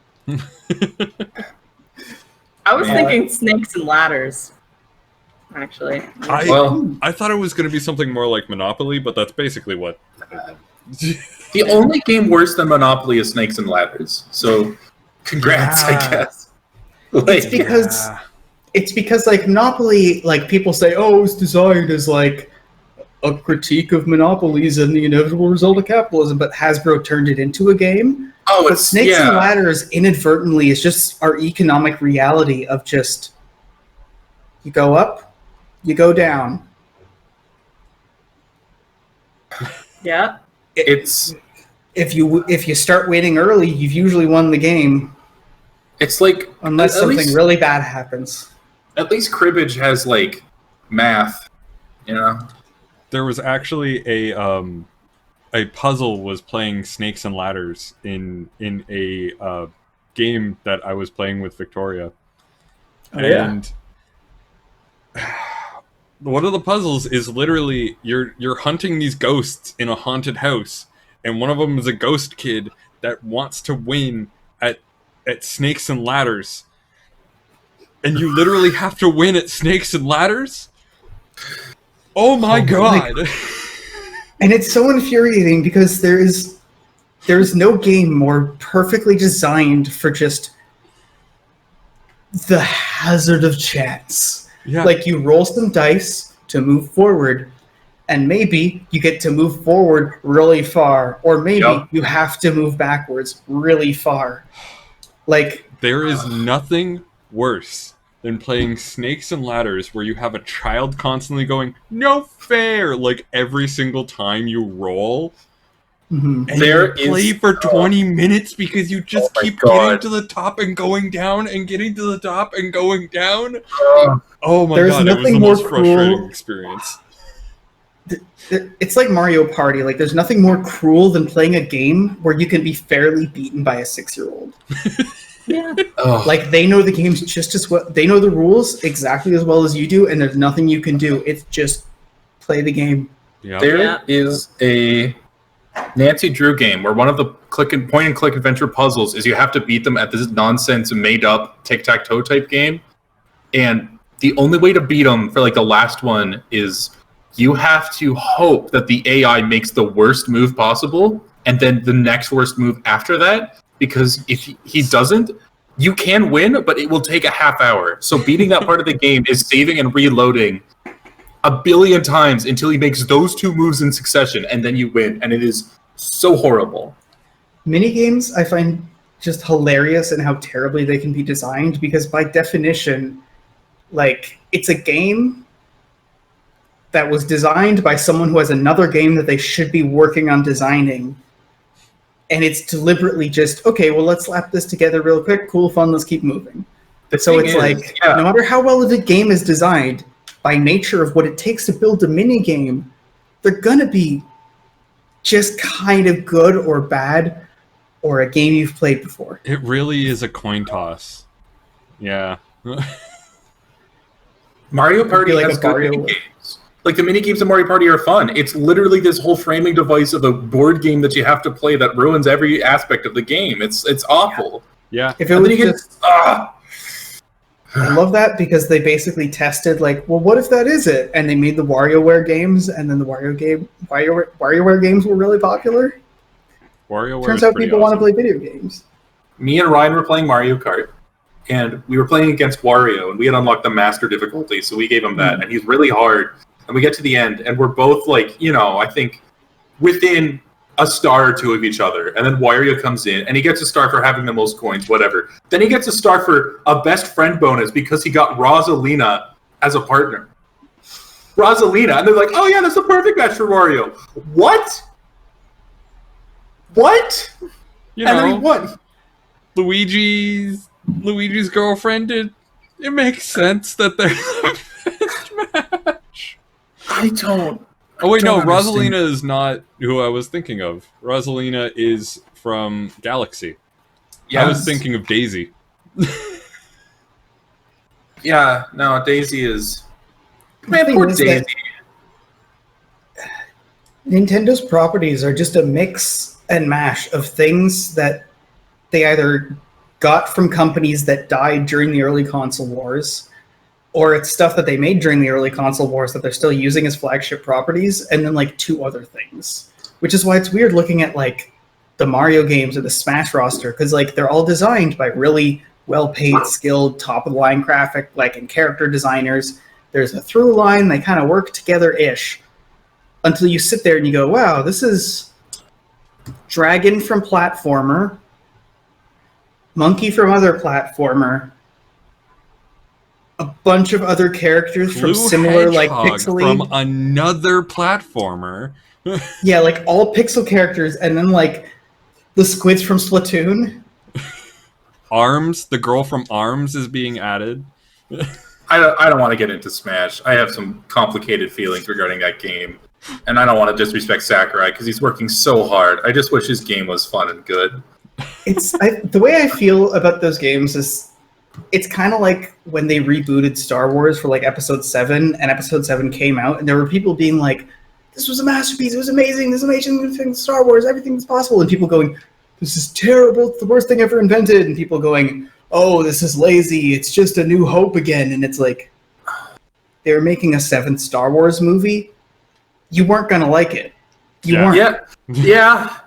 I was thinking snakes and ladders. Actually, I thought it was going to be something more like Monopoly, but that's basically what. The only game worse than Monopoly is Snakes and Ladders. So, congrats, I guess. Like, it's because like Monopoly, like people say, oh, it's designed as like a critique of monopolies and the inevitable result of capitalism, but Hasbro turned it into a game. Oh, but Snakes and Ladders inadvertently is just our economic reality of just you go up, you go down. Yeah. It's if you start waiting early, you've usually won the game. It's like unless something really bad happens. At least cribbage has like math, you know. There was actually a puzzle was playing Snakes and Ladders in a game that I was playing with Victoria, and one of the puzzles is literally you're hunting these ghosts in a haunted house, and one of them is a ghost kid that wants to win at Snakes and Ladders, and you literally have to win at Snakes and Ladders. Oh my god! And it's so infuriating because there's no game more perfectly designed for just the hazard of chance. Yeah. Like you roll some dice to move forward, and maybe you get to move forward really far, or maybe you have to move backwards really far. Like there is nothing worse than playing Snakes and Ladders where you have a child constantly going, no fair, like every single time you roll. Mm-hmm. And you play for 20 minutes because you just keep getting to the top and going down and getting to the top and going down. Oh my god, it was the most frustrating experience. It's like Mario Party. Like, there's nothing more cruel than playing a game where you can be fairly beaten by a 6-year-old. Yeah. Like, they know the games just as well. They know the rules exactly as well as you do, and there's nothing you can do. It's just play the game. Yeah. There is a Nancy Drew game where one of the point and click adventure puzzles is you have to beat them at this nonsense made up tic-tac-toe type game, and the only way to beat them for like the last one is you have to hope that the AI makes the worst move possible and then the next worst move after that, because if he doesn't, you can win, but it will take a half hour. So beating that part of the game is saving and reloading a billion times until he makes those 2 moves in succession, and then you win, and it is so horrible. Minigames I find just hilarious in how terribly they can be designed, because by definition, like, it's a game, that was designed by someone who has another game that they should be working on designing. And it's deliberately just, okay, well, let's slap this together real quick. Cool, fun, let's keep moving. So it's no matter how well the game is designed, by nature of what it takes to build a mini game, they're going to be just kind of good or bad, or a game you've played before. It really is a coin toss. Yeah. Mario Party has good mini games. Like, the mini games of Mario Party are fun. It's literally this whole framing device of a board game that you have to play that ruins every aspect of the game. It's awful. Yeah. If it was just, I love that because they basically tested, like, well, what if that is it? And they made the WarioWare games, and then the WarioWare games were really popular. WarioWare Turns out people want to play video games. Me and Ryan were playing Mario Kart, and we were playing against Wario, and we had unlocked the master difficulty, so we gave him that, and he's really hard. And we get to the end, and we're both, like, I think within a star or two of each other. And then Wario comes in, and he gets a star for having the most coins, whatever. Then he gets a star for a best friend bonus because he got Rosalina as a partner. Rosalina. And they're like, oh yeah, that's a perfect match for Wario. What? And then he won. Luigi's girlfriend, it makes sense that they're the best match. I don't. Oh wait, no, understand. Rosalina is not who I was thinking of. Rosalina is from Galaxy. Yes. I was thinking of Daisy. Yeah, no, Daisy is... Man, poor Daisy. Nintendo's properties are just a mix and mash of things that they either got from companies that died during the early console wars, or it's stuff that they made during the early console wars that they're still using as flagship properties, and then like two other things. Which is why it's weird looking at like the Mario games or the Smash roster, because like they're all designed by really well-paid, skilled, top-of-the-line graphic and character designers. There's a through line, they kind of work together-ish. Until you sit there and you go, wow, this is Dragon from platformer, Monkey from other platformer, a bunch of other characters from Blue similar, like, Hedgehog pixely... from another platformer. Yeah, like, all pixel characters, and then, like, the squids from Splatoon. Arms, the girl from Arms is being added. I don't want to get into Smash. I have some complicated feelings regarding that game. And I don't want to disrespect Sakurai because he's working so hard. I just wish his game was fun and good. The way I feel about those games is it's kind of like when they rebooted Star Wars for like Episode 7, and Episode 7 came out, and there were people being like, this was a masterpiece, it was amazing, this amazing thing, Star Wars, everything's possible, and people going, this is terrible, it's the worst thing ever invented, and people going, oh, this is lazy, it's just a new hope again, and it's like, they were making a 7th Star Wars movie, you weren't gonna like it. You weren't. Yeah.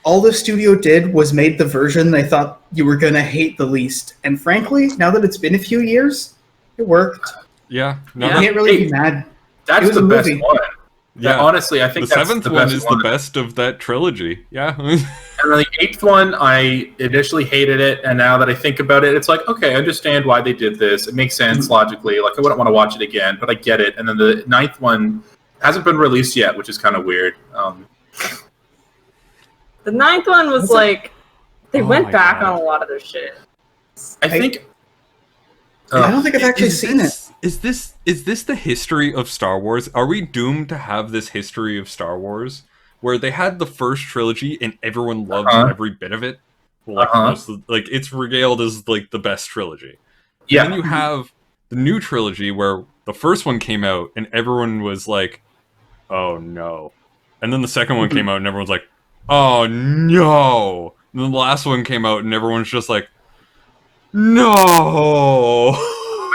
All the studio did was made the version they thought you were gonna hate the least. And frankly, now that it's been a few years, it worked. Yeah. You can't really be mad. That's the best one. Yeah. Honestly, I think the 7th one is the best of that trilogy. Yeah. And then the 8th one, I initially hated it, and now that I think about it, it's like, okay, I understand why they did this. It makes sense logically. Like, I wouldn't want to watch it again, but I get it. And then the 9th one hasn't been released yet, which is kind of weird. The 9th one was like, they went back on a lot of their shit. I think... I don't think I've actually seen it. Is this the history of Star Wars? Are we doomed to have this history of Star Wars where they had the first trilogy and everyone loves every bit of it? Like, like it's regaled as like the best trilogy. Yeah. And then you have the new trilogy where the first one came out and everyone was like, "Oh no," and then the second one came out and everyone's like, "Oh no," and then the last one came out and everyone's just like, "No."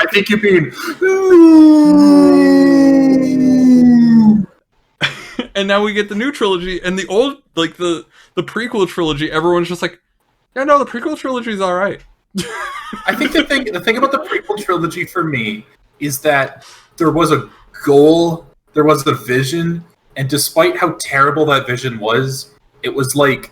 I think you mean... And now we get the new trilogy, and the old, like, the prequel trilogy, everyone's just like, yeah, no, the prequel trilogy's alright. I think the thing about the prequel trilogy for me is that there was a goal, there was the vision, and despite how terrible that vision was, it was like,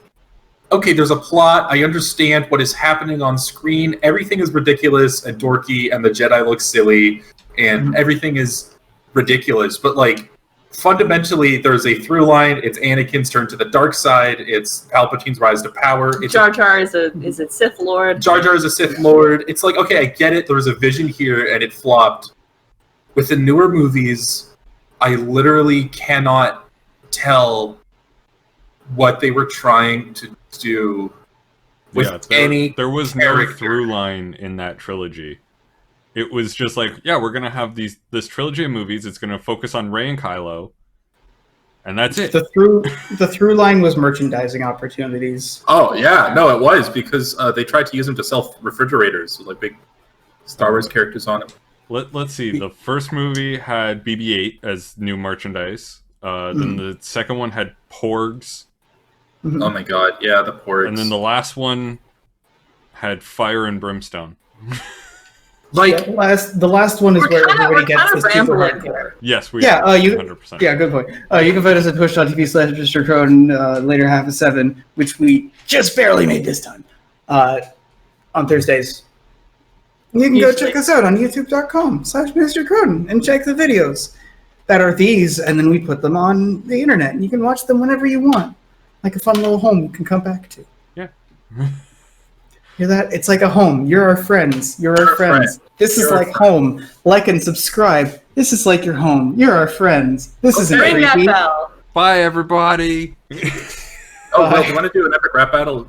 okay, there's a plot, I understand what is happening on screen, everything is ridiculous and dorky, and the Jedi look silly, and everything is ridiculous, but like fundamentally, there's a through line. It's Anakin's turn to the dark side. It's Palpatine's rise to power. It's Jar Jar is a Sith Lord. Jar Jar is a Sith Lord. It's like, okay, I get it. There was a vision here, and it flopped. With the newer movies, I literally cannot tell what they were trying to do with there was no through line in that trilogy. It was just like, yeah, we're gonna have this trilogy of movies. It's gonna focus on Rey and Kylo, and that's it. The through line was merchandising opportunities. Oh yeah, no, it was because they tried to use them to sell refrigerators with like big Star Wars characters on them. Let's see. The first movie had BB-8 as new merchandise. Then the second one had Porgs. Oh my god, yeah, the Porgs. And then the last one had Fire and Brimstone. Like the last one is where everybody gets the super hardcore. Yes, we 100%. Yeah, good point. You can find us at twitch.tv/Mr. Cronin later half of 7, which we just barely made this time on Thursdays. You can go check us out on youtube.com/Mr. Cronin and check the videos that are these, and then we put them on the internet, and you can watch them whenever you want, like a fun little home you can come back to. Yeah. Hear that? It's like a home. You're our friends. You're our friends. This is like home. Like and subscribe. This is like your home. You're our friends. This isn't creepy. Ring that bell. Bye, everybody. Oh, well, you want to do an epic rap battle?